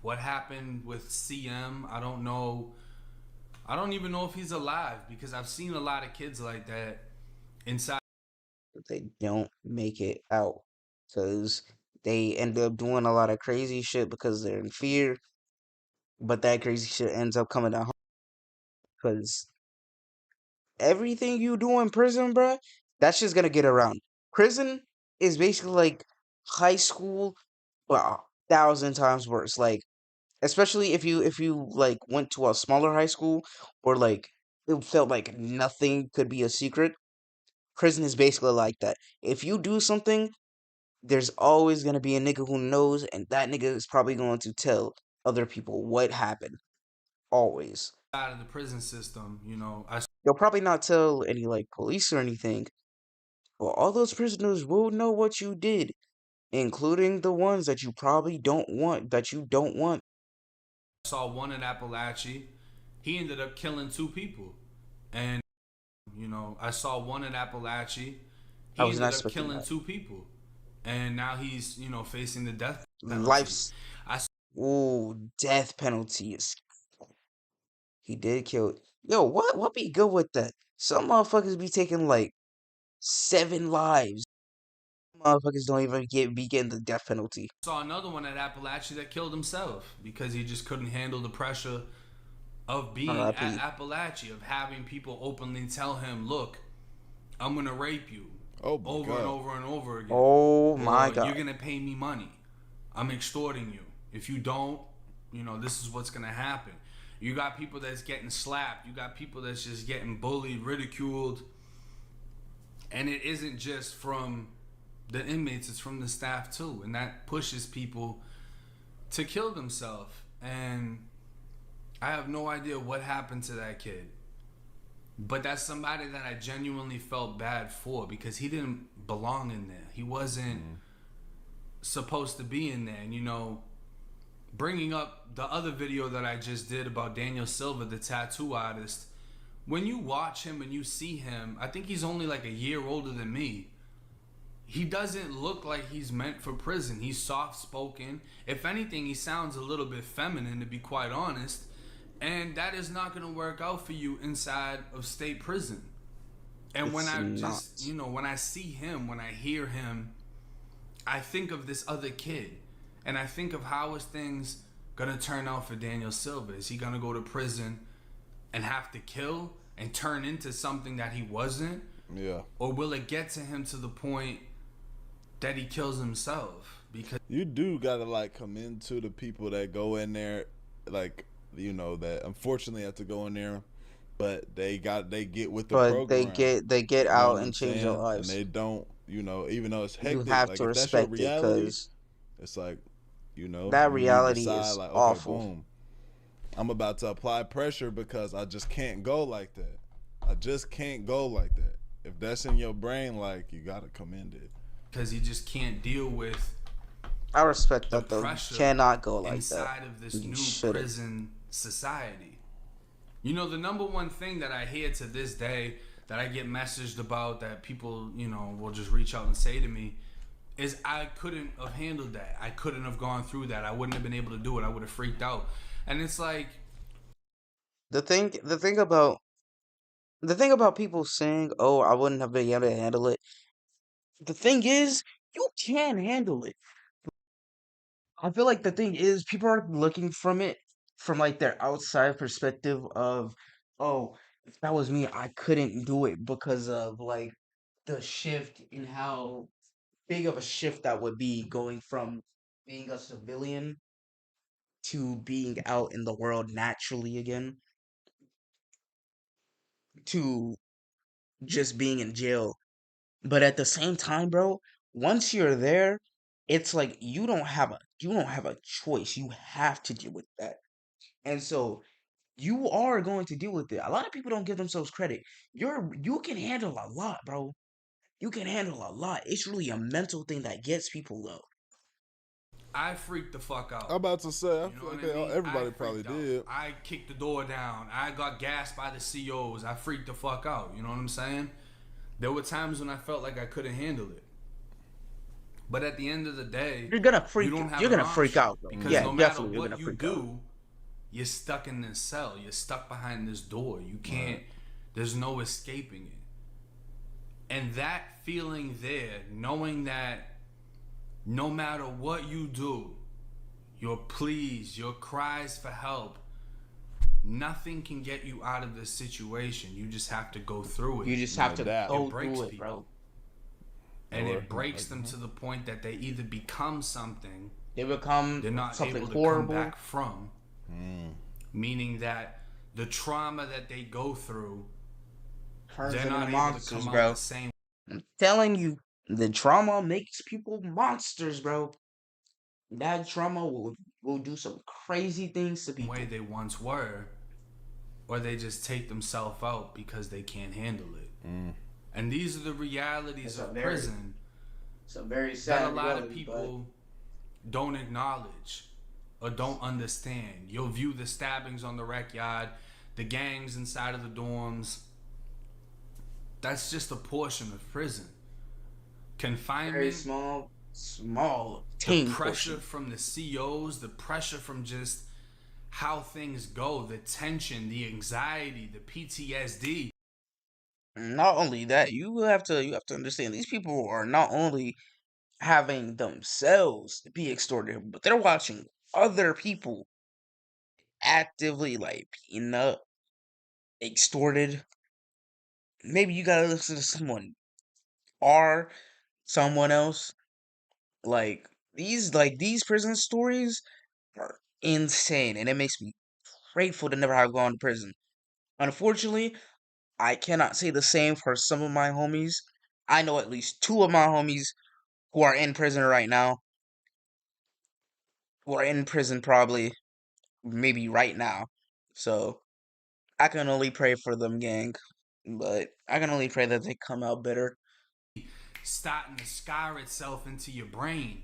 what happened with CM. I don't even know if he's alive because I've seen a lot of kids like that inside. They don't make it out because they end up doing a lot of crazy shit because they're in fear. But that crazy shit ends up coming down because everything you do in prison, bruh, that's just gonna get around. Prison is basically like high school, well, 1,000 times worse. Like, especially if you like went to a smaller high school or like it felt like nothing could be a secret. Prison is basically like that. If you do something, there's always gonna be a nigga who knows, and that nigga is probably going to tell other people what happened. Always. Out of the prison system, you know. They'll probably not tell any like police or anything. But all those prisoners will know what you did, including the ones that you probably don't want, that you don't want. I saw one in Appalachia. He ended up killing 2 people. And, you know, I saw one in Appalachia. He ended up killing 2 people. And now he's, you know, facing the death penalty. Death penalty is... He did kill... Yo, what be good with that? Some motherfuckers be taking like 7 lives. Motherfuckers don't even be getting the death penalty. I saw another one at Appalachia that killed himself because he just couldn't handle the pressure of being at Appalachia, of having people openly tell him, look, I'm going to rape you over and over and over again. Oh my God. You're going to pay me money. I'm extorting you. If you don't, you know, this is what's going to happen. You got people that's getting slapped. You got people that's just getting bullied, ridiculed. And it isn't just from the inmates, it's from the staff too. And that pushes people to kill themselves. And I have no idea what happened to that kid. But that's somebody that I genuinely felt bad for because he didn't belong in there. He wasn't supposed to be in there. And, you know, bringing up the other video that I just did about Daniel Silva, the tattoo artist, when you watch him and you see him, I think he's only like a year older than me. He doesn't look like he's meant for prison. He's soft-spoken. If anything, he sounds a little bit feminine, to be quite honest. And that is not going to work out for you inside of state prison. And when I just, you know, when I see him, when I hear him, I think of this other kid. And I think of how is things going to turn out for Daniel Silva. Is he going to go to prison and have to kill and turn into something that he wasn't? Yeah. Or will it get to him to the point that he kills himself? Because you do gotta like commend to the people that go in there, like, you know, that unfortunately have to go in there, but they get with the program. They get out and change their lives. And they don't, you know, even though it's hectic, you have like, to if that's respect your reality, because it's like, you know, that you reality decide, is like, okay, awful. Boom, I'm about to apply pressure because I just can't go like that. I just can't go like that. If that's in your brain, like, you gotta commend it. Because he just can't deal with. I respect that though. You cannot go like inside that. of this new prison society. You know, the number one thing that I hear to this day that I get messaged about, that people, you know, will just reach out and say to me, is I couldn't have handled that. I couldn't have gone through that. I wouldn't have been able to do it. I would have freaked out. And it's like, the thing about people saying, "Oh, I wouldn't have been able to handle it." The thing is, you can handle it. I feel like the thing is, people are looking from it from like their outside perspective of, "Oh, if that was me, I couldn't do it because of like the shift in how big of a shift that would be going from being a civilian to being out in the world naturally again to just being in jail." But at the same time, bro, once you're there, it's like you don't have a choice. You have to deal with that. And so you are going to deal with it. A lot of people don't give themselves credit. You can handle a lot, bro. You can handle a lot. It's really a mental thing that gets people low. I freaked the fuck out. I'm about to say, I You know feel like what I mean? everybody I probably freaked out. did. I kicked the door down. I got gassed by the COs. I freaked the fuck out. You know what I'm saying? There were times when I felt like I couldn't handle it. But at the end of the day, You're gonna freak. you don't have You're an gonna freak option, out, though. because Yeah, no matter definitely, you're what gonna you freak do, out. you're stuck in this cell. You're stuck behind this door. You can't. There's no escaping it. And that feeling there, knowing that no matter what you do, your pleas, your cries for help, nothing can get you out of this situation. You just have to go through it. You just have to go breaks through it, people. bro. And it breaks them to the point that they either become something They become they're not something able to horrible. come back from. Meaning that the trauma that they go through, Turns they're into not able to monsters, come bro. out the same I'm telling you, the trauma makes people monsters, bro. That trauma will do some crazy things to people. way they once were, or they just take themselves out because they can't handle it. And these are the realities of prison It's a very that sad a lot reality, of people don't acknowledge or don't understand. You'll view the stabbings on the rec yard, the gangs inside of the dorms. That's just a portion of prison. Confinement, very small the tame pressure portion. from the COs, the pressure from just how things go, the tension, the anxiety, the PTSD. Not only that, you have to understand these people are not only having themselves be extorted, but they're watching other people actively like being extorted. Maybe you gotta listen to someone or someone else. Like these prison stories are insane, and it makes me grateful to never have gone to prison. Unfortunately, I cannot say the same for some of my homies. I know at least two of my homies who are in prison right now. Who are in prison probably, maybe right now. So I can only pray for them, gang. But I can only pray that they come out better. Starting to scar itself into your brain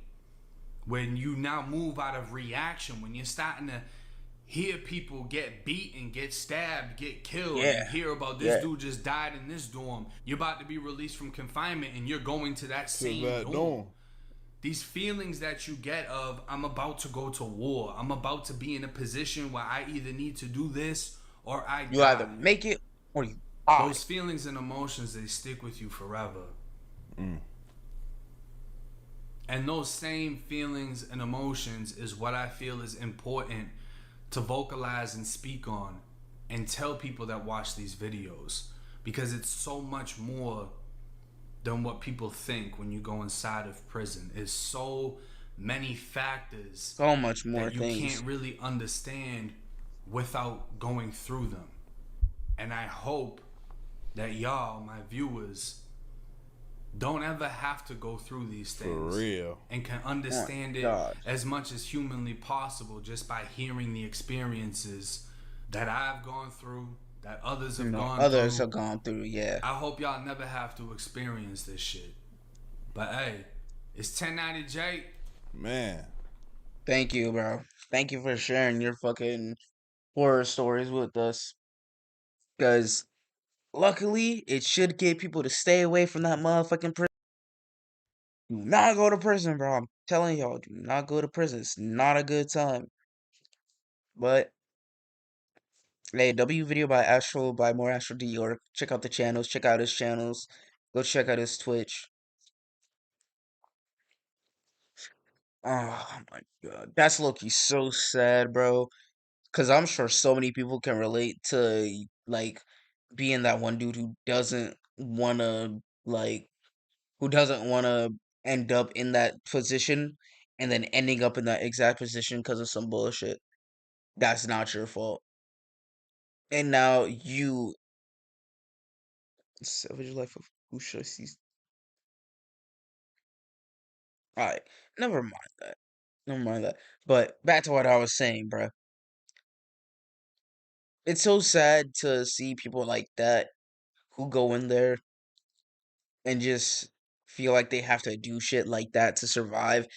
when you now move out of reaction, when you're starting to hear people get beaten, get stabbed, get killed, Yeah. and hear about this dude just died in this dorm. You're about to be released from confinement and you're going to that same dorm. These feelings that you get of, I'm about to go to war. I'm about to be in a position where I either need to do this or I die. You either make it or you die. Those feelings and emotions, they stick with you forever. And those same feelings and emotions is what I feel is important to vocalize and speak on and tell people that watch these videos, because it's so much more than what people think when you go inside of prison. It's so many factors, so much more that you things can't really understand without going through them. And I hope that y'all, my viewers, don't ever have to go through these things. For real. And can understand it as much as humanly possible just by hearing the experiences that I've gone through, that others have gone through. Others have gone through, yeah. I hope y'all never have to experience this shit. But hey, it's 1090 Jake. Man. Thank you, bro. Thank you for sharing your fucking horror stories with us. Because luckily, it should get people to stay away from that motherfucking prison. Do not go to prison, bro. I'm telling y'all, do not go to prison. It's not a good time. But hey, W video by Astro, by More Astro Dior. Check out the channels. Check out his channels. Go check out his Twitch. Oh my god. That's low-key so sad, bro. Because I'm sure so many people can relate to, like, being that one dude who doesn't want to, like, who doesn't want to end up in that position and then ending up in that exact position because of some bullshit. That's not your fault. And now you Savage Life of Who Should I See? Alright, never mind that. Never mind that. But back to what I was saying, bruh. It's so sad to see people like that who go in there and just feel like they have to do shit like that to survive.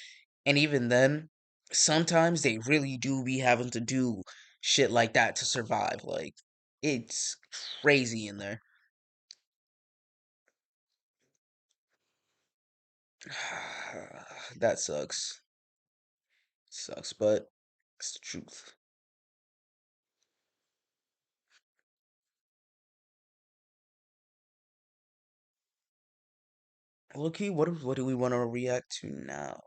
And even then, sometimes they really do be having to do shit like that to survive. Like, it's crazy in there. That sucks. Sucks, but it's the truth. Loki, what do we want to react to now?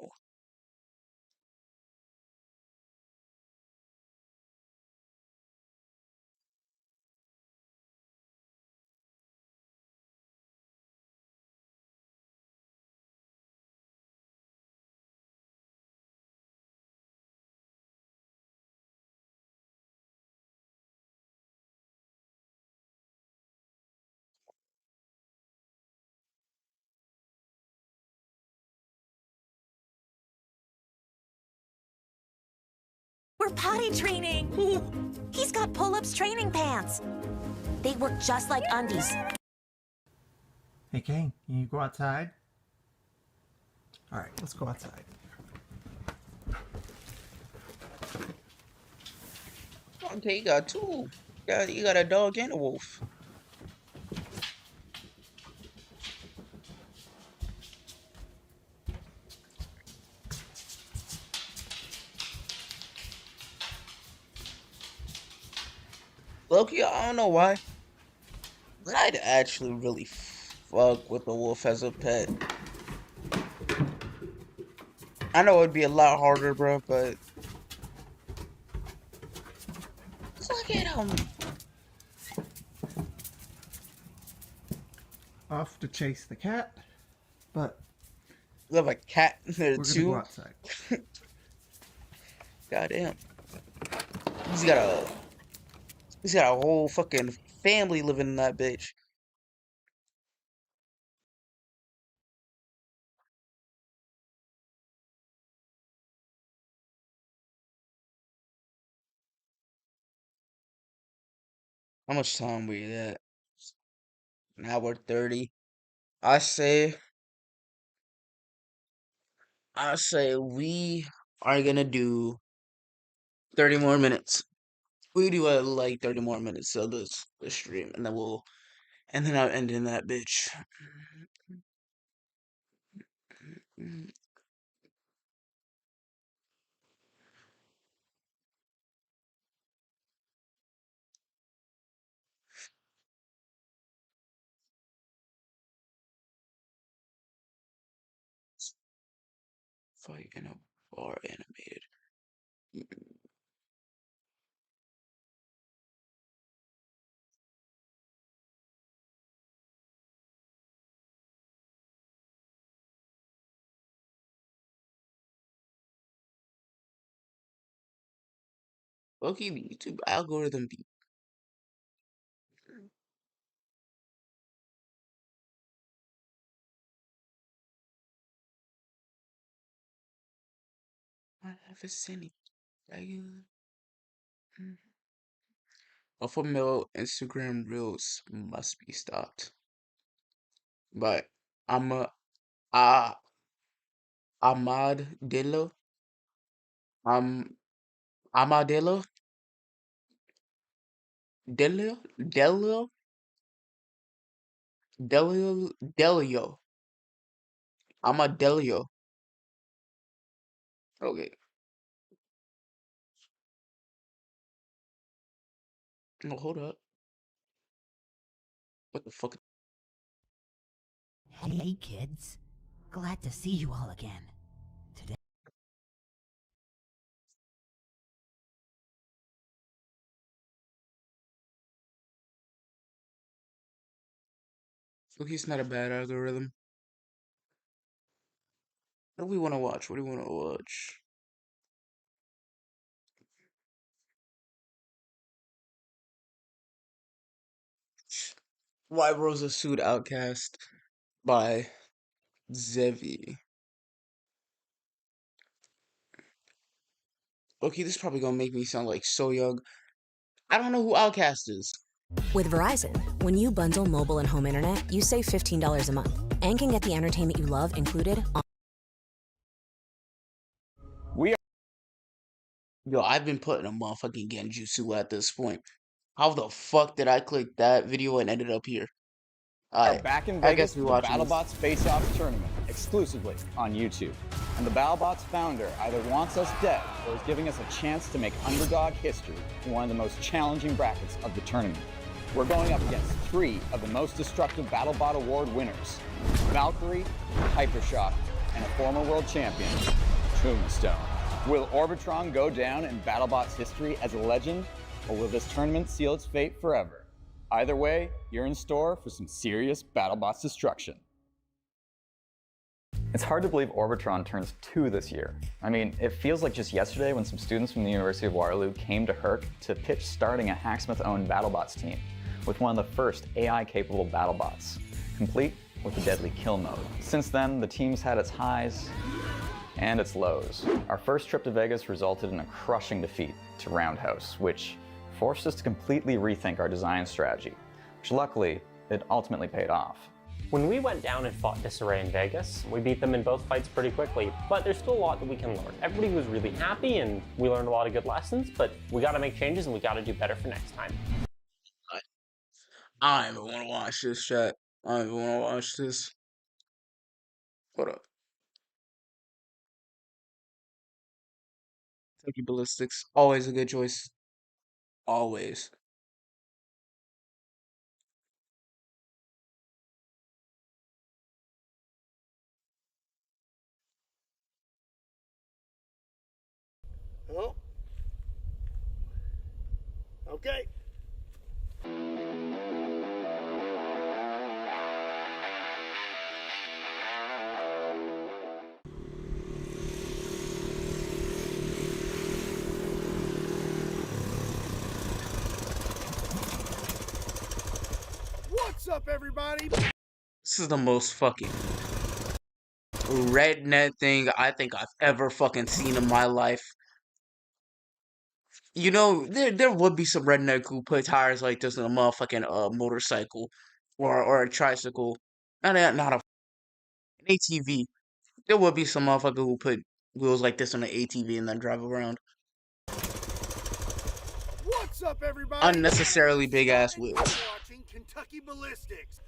We're potty training. He's got pull-ups training pants. They work just like undies. Hey, Kane, can you go outside? All right, let's go outside. Okay, you got two. You got a dog and a wolf. Loki, I don't know why, but I'd actually really fuck with a wolf as a pet. I know it'd be a lot harder, bro, but look at him. Off to chase the cat, but you have a cat there we're too. Gonna go outside. Goddamn. He's got a whole fucking family living in that bitch. How much time we at? An hour 30. I say we are gonna do 30 more minutes. We do like 30 more minutes of this stream, and then I'll end in that bitch. Fight in a bar animated. Loki, the YouTube algorithm be I haven't seen it. Regular. Alpha male Instagram reels must be stopped. But I'm a Ahmad Dillo. Amadillo? Delio? Delio? Delio. Amadelio. Okay. No, hold up. What the fuck? Hey kids, glad to see you all again. Today Loki's not a bad algorithm. What do we want to watch? What do we want to watch? Why Rosa Sued Outcast by Zevi. Okay, this is probably gonna make me sound like so young. I don't know who Outcast is. With Verizon, when you bundle mobile and home internet, you save $15 a month and can get the entertainment you love included on. Yo, I've been putting a motherfucking Genjutsu at this point. How the fuck did I click that video and ended up here? Alright, Back in I Vegas guess we for the watching this. BattleBots Face Off tournament, exclusively on YouTube. And the BattleBots founder either wants us dead or is giving us a chance to make underdog history in one of the most challenging brackets of the tournament. We're going up against 3 of the most destructive BattleBot Award winners: Valkyrie, Hypershock, and a former world champion, Tombstone. Will Orbitron go down in BattleBots history as a legend, or will this tournament seal its fate forever? Either way, you're in store for some serious BattleBots destruction. It's hard to believe Orbitron turns 2 this year. I mean, it feels like just yesterday when some students from the University of Waterloo came to Herc to pitch starting a Hacksmith-owned BattleBots team with one of the first AI-capable BattleBots, complete with a deadly kill mode. Since then, the team's had its highs and its lows. Our first trip to Vegas resulted in a crushing defeat to Roundhouse, which forced us to completely rethink our design strategy, which luckily, it ultimately paid off. When we went down and fought Disarray in Vegas, we beat them in both fights pretty quickly, but there's still a lot that we can learn. Everybody was really happy and we learned a lot of good lessons, but we gotta make changes and we gotta do better for next time. I don't even want to watch this, chat. I don't even want to watch this. Hold up. Thank you, Ballistics. Always a good choice. Always. Oh. Okay. What's up, everybody? This is the most fucking redneck thing I think I've ever fucking seen in my life. You know, there would be some redneck who put tires like this in a motherfucking motorcycle or a tricycle. Not an ATV. There would be some motherfucker who put wheels like this on an ATV and then drive around. What's up, everybody? Unnecessarily big ass wheels. Watching Kentucky Ballistics.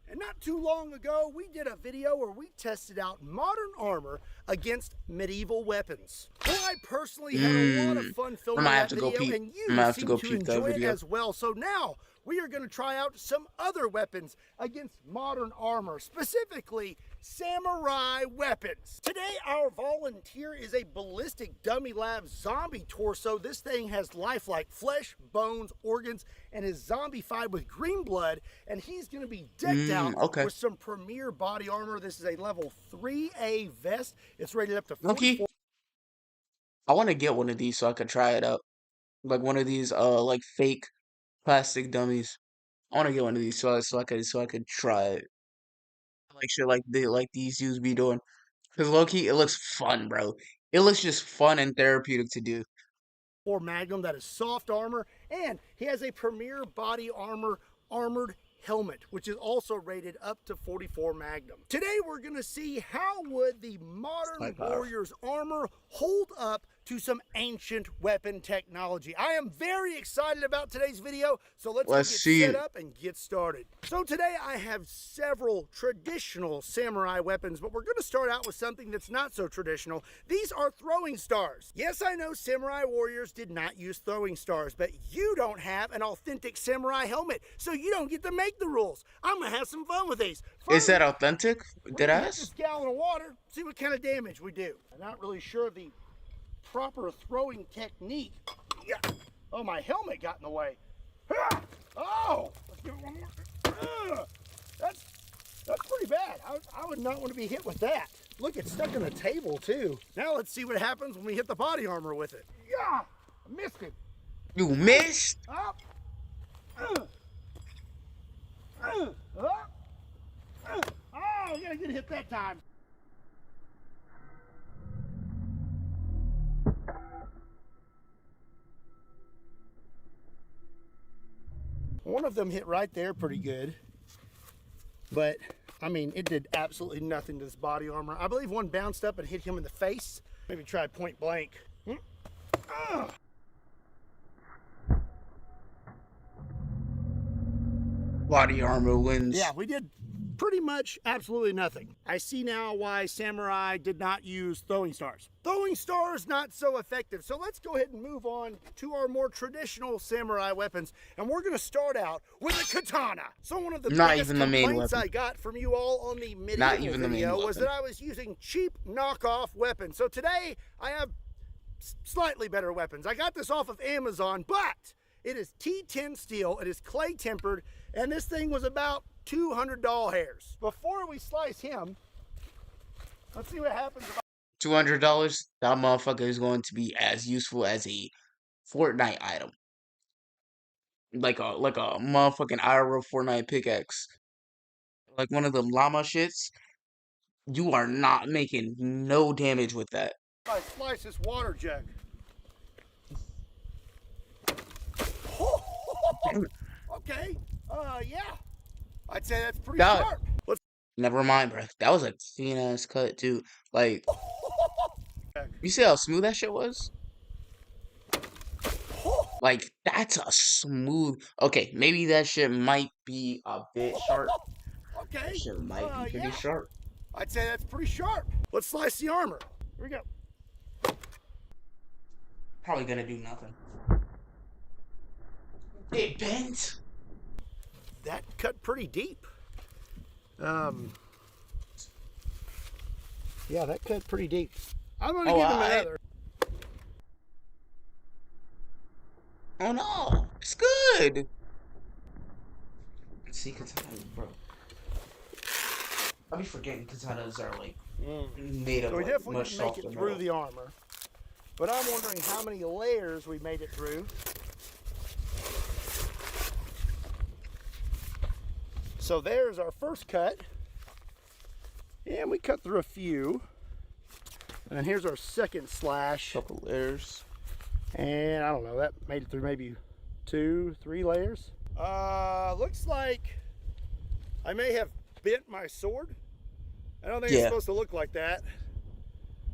And not too long ago, we did a video where we tested out modern armor against medieval weapons. Well, I personally had a lot of fun filming that video, and you seem to enjoy it as well. So now we are going to try out some other weapons against modern armor, specifically samurai weapons. Today, our volunteer is a Ballistic Dummy Lab zombie torso. This thing has lifelike flesh, bones, organs, and is zombified with green blood, and he's going to be decked out with some premier body armor. This is a level 3A vest. It's rated up to 44. I want to get one of these so I can try it out. Like one of these like fake plastic dummies. I want to get one of these so I could try it. Like shit like these dudes be doing. Cause low key it looks fun, bro. It looks just fun and therapeutic to do. For Magnum, that is soft armor, and he has a premier body armor armored helmet, which is also rated up to 44 Magnum. Today we're gonna see how would the modern warrior's armor hold up to some ancient weapon technology. I am very excited about today's video, so let's get set up and get started. So today I have several traditional samurai weapons, but we're gonna start out with something that's not so traditional. These are throwing stars. Yes, I know samurai warriors did not use throwing stars, but you don't have an authentic samurai helmet, so you don't get to make the rules. I'm gonna have some fun with these. Is that authentic? Did I ask? This gallon of water, see what kind of damage we do. I'm not really sure of the proper throwing technique. Yeah. Oh, my helmet got in the way. Ah! Oh, let's give it one more. That's pretty bad. I would not want to be hit with that. Look, it's stuck in the table too. Now let's see what happens when we hit the body armor with it. Yeah, I missed it. You missed? Up. Oh, you gotta get hit that time. One of them hit right there pretty good, but I mean, it did absolutely nothing to this body armor. I believe one bounced up and hit him in the face. Maybe try point blank. Body armor wins. Yeah, we did pretty much absolutely nothing. I see now why samurai did not use throwing stars. Throwing stars not so effective. So let's go ahead and move on to our more traditional samurai weapons. And we're going to start out with a katana. So one of the biggest complaints I got from you all on the medieval video was that I was using cheap knockoff weapons. So today I have slightly better weapons. I got this off of Amazon, but it is T10 steel. It is clay tempered, and this thing was about 200 doll hairs. Before we slice him, let's see what happens. $200? That motherfucker is going to be as useful as a Fortnite item. Like a motherfucking IRL Fortnite pickaxe. Like one of them llama shits. You are not making no damage with that. I slice this water jug. Okay. Yeah. I'd say that's pretty sharp. Never mind, bro. That was a clean ass cut too. Like, you see how smooth that shit was? Like, that's a smooth. Okay, maybe that shit might be a bit sharp. Okay. That shit might be pretty sharp. I'd say that's pretty sharp. Let's slice the armor. Here we go. Probably gonna do nothing. It bent. That cut pretty deep. Yeah, that cut pretty deep. I'm gonna give him another. Oh no, it's good. See, katanas, bro. I be forgetting katanas are like made of so we like, definitely much didn't make softer it through metal. the armor, but I'm wondering how many layers we made it through. So there's our first cut, and we cut through a few. And then here's our second slash. Couple layers. And I don't know, that made it through maybe 2-3 layers. Looks like I may have bent my sword. I don't think it's supposed to look like that.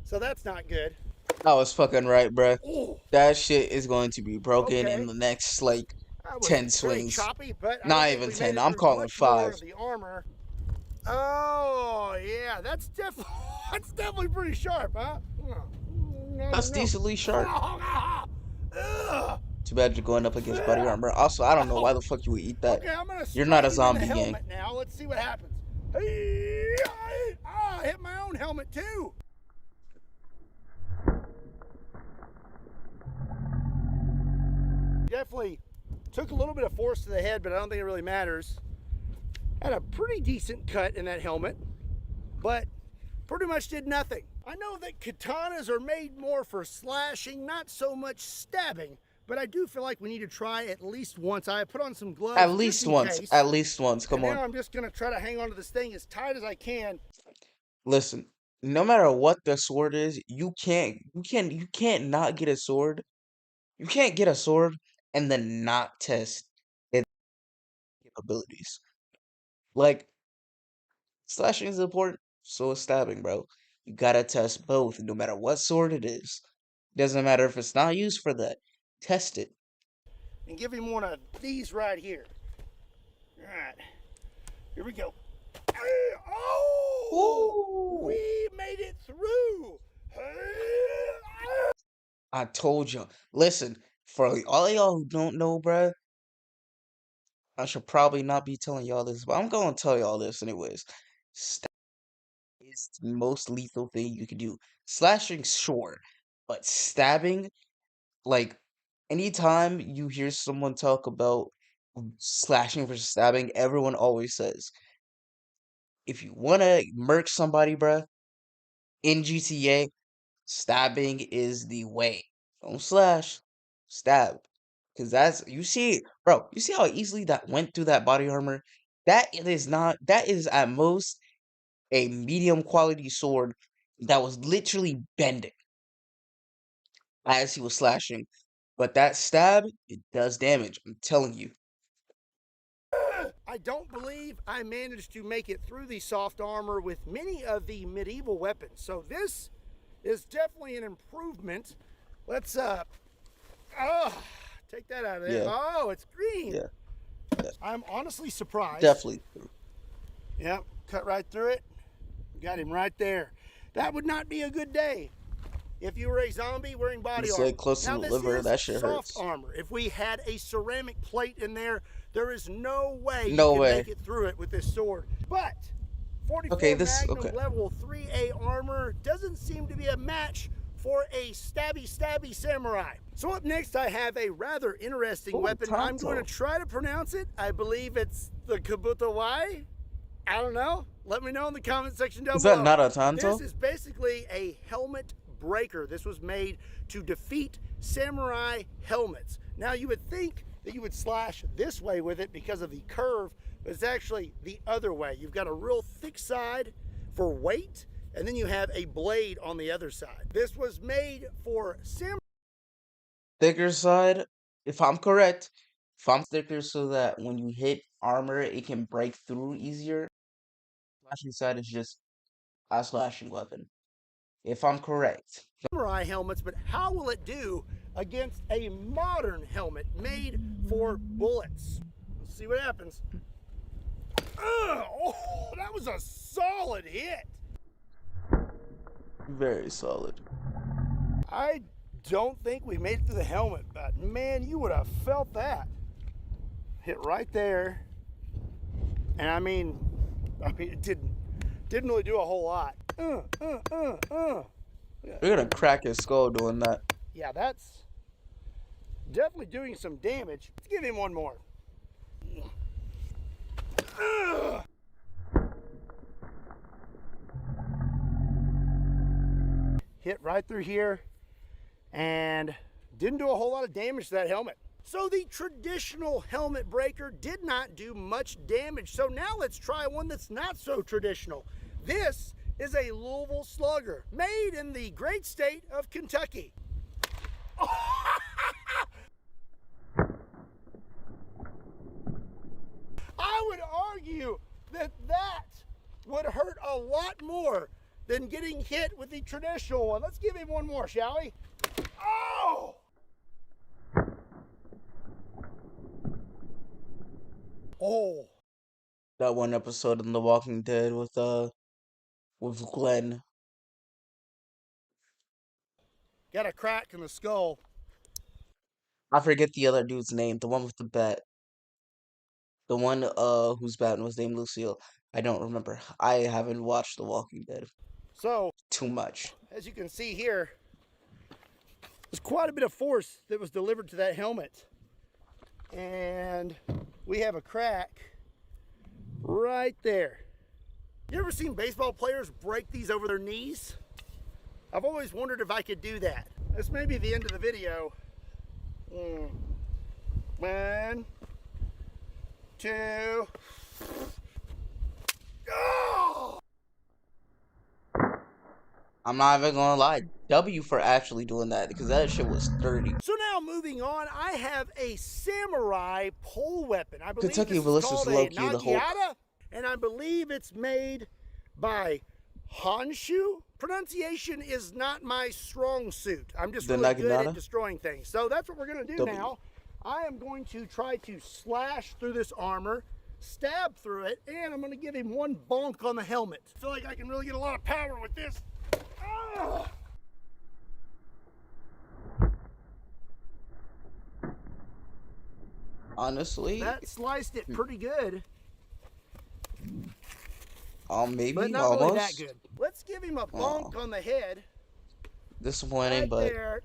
So that's not good. I was fucking right, bruh. Ooh. That shit is going to be broken Okay. in the next, like, That was 10 very swings. choppy, but I Not don't think even we 10. made it I'm through calling much more 5. of the armor. Oh yeah, that's definitely pretty sharp, huh? That's decently sharp. Ugh. Too bad you're going up against body armor. Also, I don't know why the fuck you would eat that. Okay, I'm gonna You're not a strike him in zombie the gang. helmet now. Let's see what happens. Hey, I hit my own helmet too. Definitely took a little bit of force to the head, but I don't think it really matters. Had a pretty decent cut in that helmet, but pretty much did nothing. I know that katanas are made more for slashing, not so much stabbing, but I do feel like we need to try at least once. I put on some gloves. At just least in once. case. At least once. Come And on. now I'm just gonna try to hang on to this thing as tight as I can. Listen, no matter what the sword is, you can't not get a sword. You can't get a sword and then not test its capabilities. Like, slashing is important, so is stabbing, bro. You gotta test both, no matter what sword it is. Doesn't matter if it's not used for that. Test it. And give him one of these right here. All right, here we go. Oh, we made it through. I told you. Listen, for all y'all who don't know, bruh, I should probably not be telling y'all this, but I'm gonna tell y'all this anyways. Stabbing is the most lethal thing you can do. Slashing, sure, but stabbing, like, anytime you hear someone talk about slashing versus stabbing, everyone always says, if you wanna murk somebody, bruh, in GTA, stabbing is the way. Don't slash, stab. Cause you see, bro, you see how easily that went through that body armor? That is at most a medium quality sword that was literally bending as he was slashing. But that stab, it does damage. I'm telling you. I don't believe I managed to make it through the soft armor with many of the medieval weapons. So this is definitely an improvement. Let's take that out of there. Yeah. Oh, it's green. Yeah. I'm honestly surprised. Definitely. Yep, cut right through it. Got him right there. That would not be a good day if you were a zombie wearing body It's armor. like close to Now, the this liver, is that shit soft hurts. armor. If we had a ceramic plate in there, there is no way No you can way. make it through it with this sword. But 44 Magnum level 3A armor doesn't seem to be a match for a stabby samurai. So up next I have a rather interesting weapon. I'm going to try to pronounce it. I believe it's the Kabuto Wai. I don't know. Let me know in the comment section down below. Is that Naratanto? This is basically a helmet breaker. This was made to defeat samurai helmets. Now you would think that you would slash this way with it because of the curve, but it's actually the other way. You've got a real thick side for weight, and then you have a blade on the other side. This was made for samurai. Thicker side, if I'm correct, if I'm thicker so that when you hit armor, it can break through easier. Slashing side is just a slashing weapon. If I'm correct. Samurai helmets, but how will it do against a modern helmet made for bullets? Let's see what happens. Oh, that was a solid hit. Very solid. I don't think we made it through the helmet, but man, you would have felt that. Hit right there. And I mean it didn't really do a whole lot. You're gonna crack his skull doing that. Yeah, that's definitely doing some damage. Let's give him one more. Hit right through here and didn't do a whole lot of damage to that helmet. So the traditional helmet breaker did not do much damage. So now let's try one that's not so traditional. This is a Louisville Slugger made in the great state of Kentucky. I would argue that would hurt a lot more than getting hit with the traditional one. Let's give him one more, shall we? Oh! Oh. That one episode in The Walking Dead with Glenn. Got a crack in the skull. I forget the other dude's name, the one with the bat. The one whose bat was named Lucille. I don't remember. I haven't watched The Walking Dead So, too much. as you can see here, there's quite a bit of force that was delivered to that helmet. And we have a crack right there. You ever seen baseball players break these over their knees? I've always wondered if I could do that. This may be the end of the video. 1, 2. Oh! I'm not even gonna lie. W for actually doing that because that shit was sturdy. So now moving on, I have a samurai pole weapon. I believe Kentucky this is Ballistics called a low-key the Hulk. Nagiata, and I believe it's made by Honshu. Pronunciation is not my strong suit. I'm just The really good Naginata? at destroying things. So that's what we're gonna do W. now. I am going to try to slash through this armor, stab through it, and I'm gonna give him one bonk on the helmet. I feel like I can really get a lot of power with this. Ah! Honestly, That sliced it pretty good, maybe but not almost. really that good. Let's give him a bonk on the head. Disappointing, Right but there.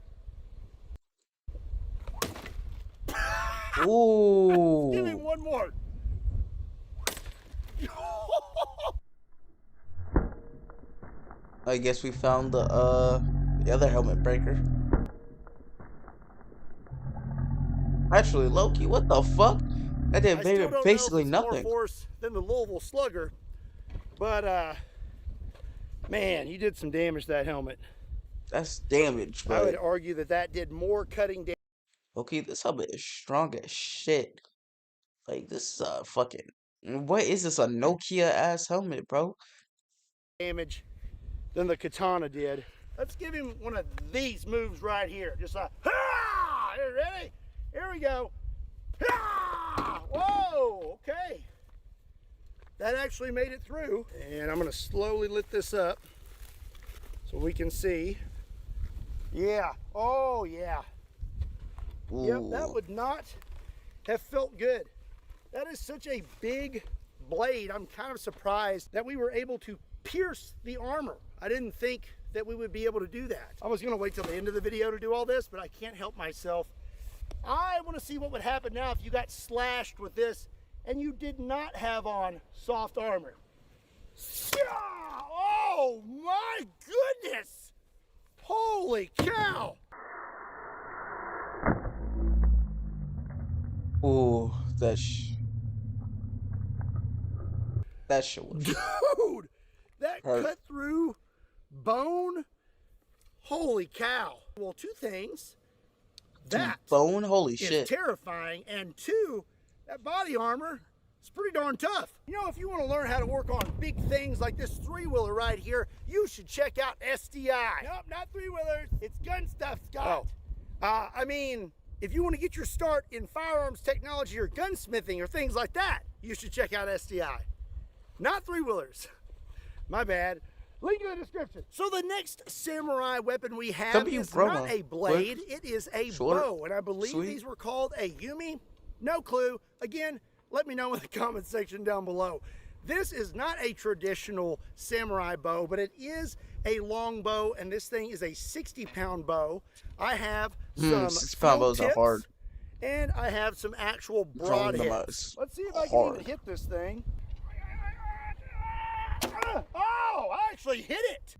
ooh. Give him one more. I guess we found the other helmet breaker. Actually, Loki, what the fuck? That did I still don't know if basically it's nothing. more force than the Louisville Slugger, but man, you did some damage to that helmet. That's damage, I would but argue that that did more cutting Loki, this helmet is strong as shit. Like this is a fucking what is this, a Nokia ass helmet, bro? damage than the katana did. Let's give him one of these moves right here. Just like, ha! You ready? Here we go. Ha! Whoa, okay. That actually made it through. And I'm gonna slowly lift this up so we can see. Yeah, oh yeah. Yep, that Ooh. would not have felt good. That is such a big blade. I'm kind of surprised that we were able to pierce the armor. I didn't think that we would be able to do that. I was gonna wait till the end of the video to do all this, but I can't help myself. I wanna see what would happen now if you got slashed with this and you did not have on soft armor. Oh my goodness! Holy cow! Ooh, that shit was Dude, that hurt. cut through bone. Holy cow. Well, two things. That bone, holy is shit. terrifying, and two, that body armor is pretty darn tough. You know, if you want to learn how to work on big things like this three-wheeler right here, you should check out SDI. Nope, not three-wheelers. It's gun stuff, Scott. I mean, if you want to get your start in firearms technology or gunsmithing or things like that, you should check out SDI. Not three-wheelers. My bad. Link in the description. So the next samurai weapon we have W is promo. not a blade, Quick, it is a short, bow, and I believe sweet. these were called a Yumi. No clue. Again, let me know in the comment section down below. This is not a traditional samurai bow, but it is a long bow, and this thing is a 60-pound bow. I have some 60-pound bows are tips, hard. and I have some actual Drawing them broadheads. out Let's see if I can hard. even hit this thing. Oh, I actually hit it.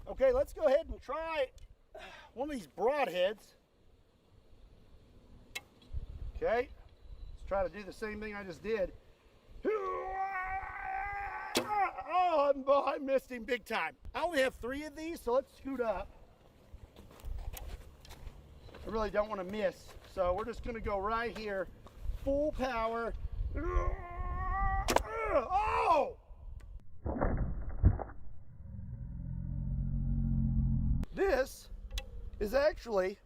Okay, let's go ahead and try one of these broadheads. Okay, let's try to do the same thing I just did. Oh, I missed him big time. I only have 3 of these, so let's scoot up. I really don't want to miss, so we're just going to go right here, full power. Oh! This is actually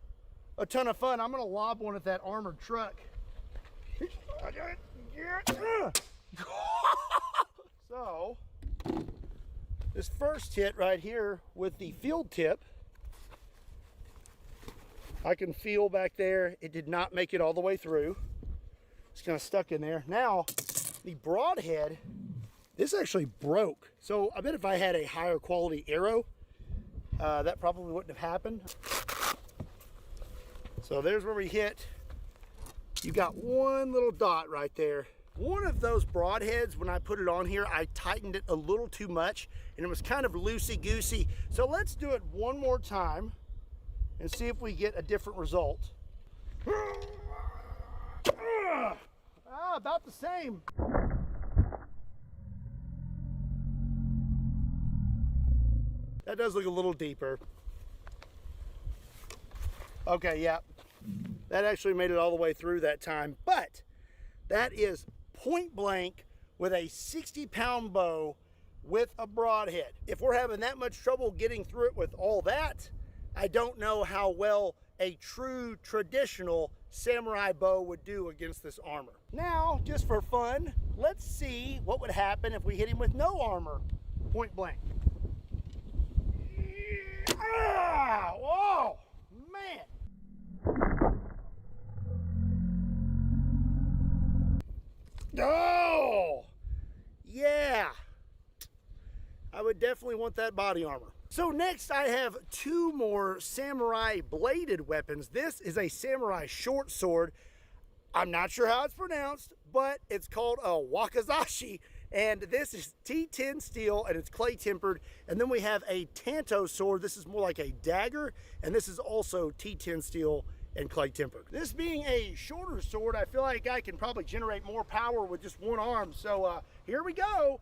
a ton of fun. I'm gonna lob one at that armored truck. So, this first hit right here with the field tip, I can feel back there, it did not make it all the way through. It's kind of stuck in there. Now, the broadhead, this actually broke. So I bet if I had a higher quality arrow, that probably wouldn't have happened. So there's where we hit. You got one little dot right there. One of those broadheads, when I put it on here, I tightened it a little too much and it was kind of loosey-goosey. So let's do it one more time and see if we get a different result. About the same. That does look a little deeper. Okay, yeah. That actually made it all the way through that time, but that is point blank with a 60-pound bow with a broadhead. If we're having that much trouble getting through it with all that, I don't know how well a true traditional samurai bow would do against this armor. Now, just for fun, let's see what would happen if we hit him with no armor, point blank. Ah, whoa, man. Oh, yeah. I would definitely want that body armor. So next I have two more samurai bladed weapons. This is a samurai short sword. I'm not sure how it's pronounced, but it's called a wakizashi. And this is T10 steel and it's clay tempered. And then we have a tanto sword. This is more like a dagger. And this is also T10 steel and clay tempered. This being a shorter sword, I feel like I can probably generate more power with just one arm. So here we go.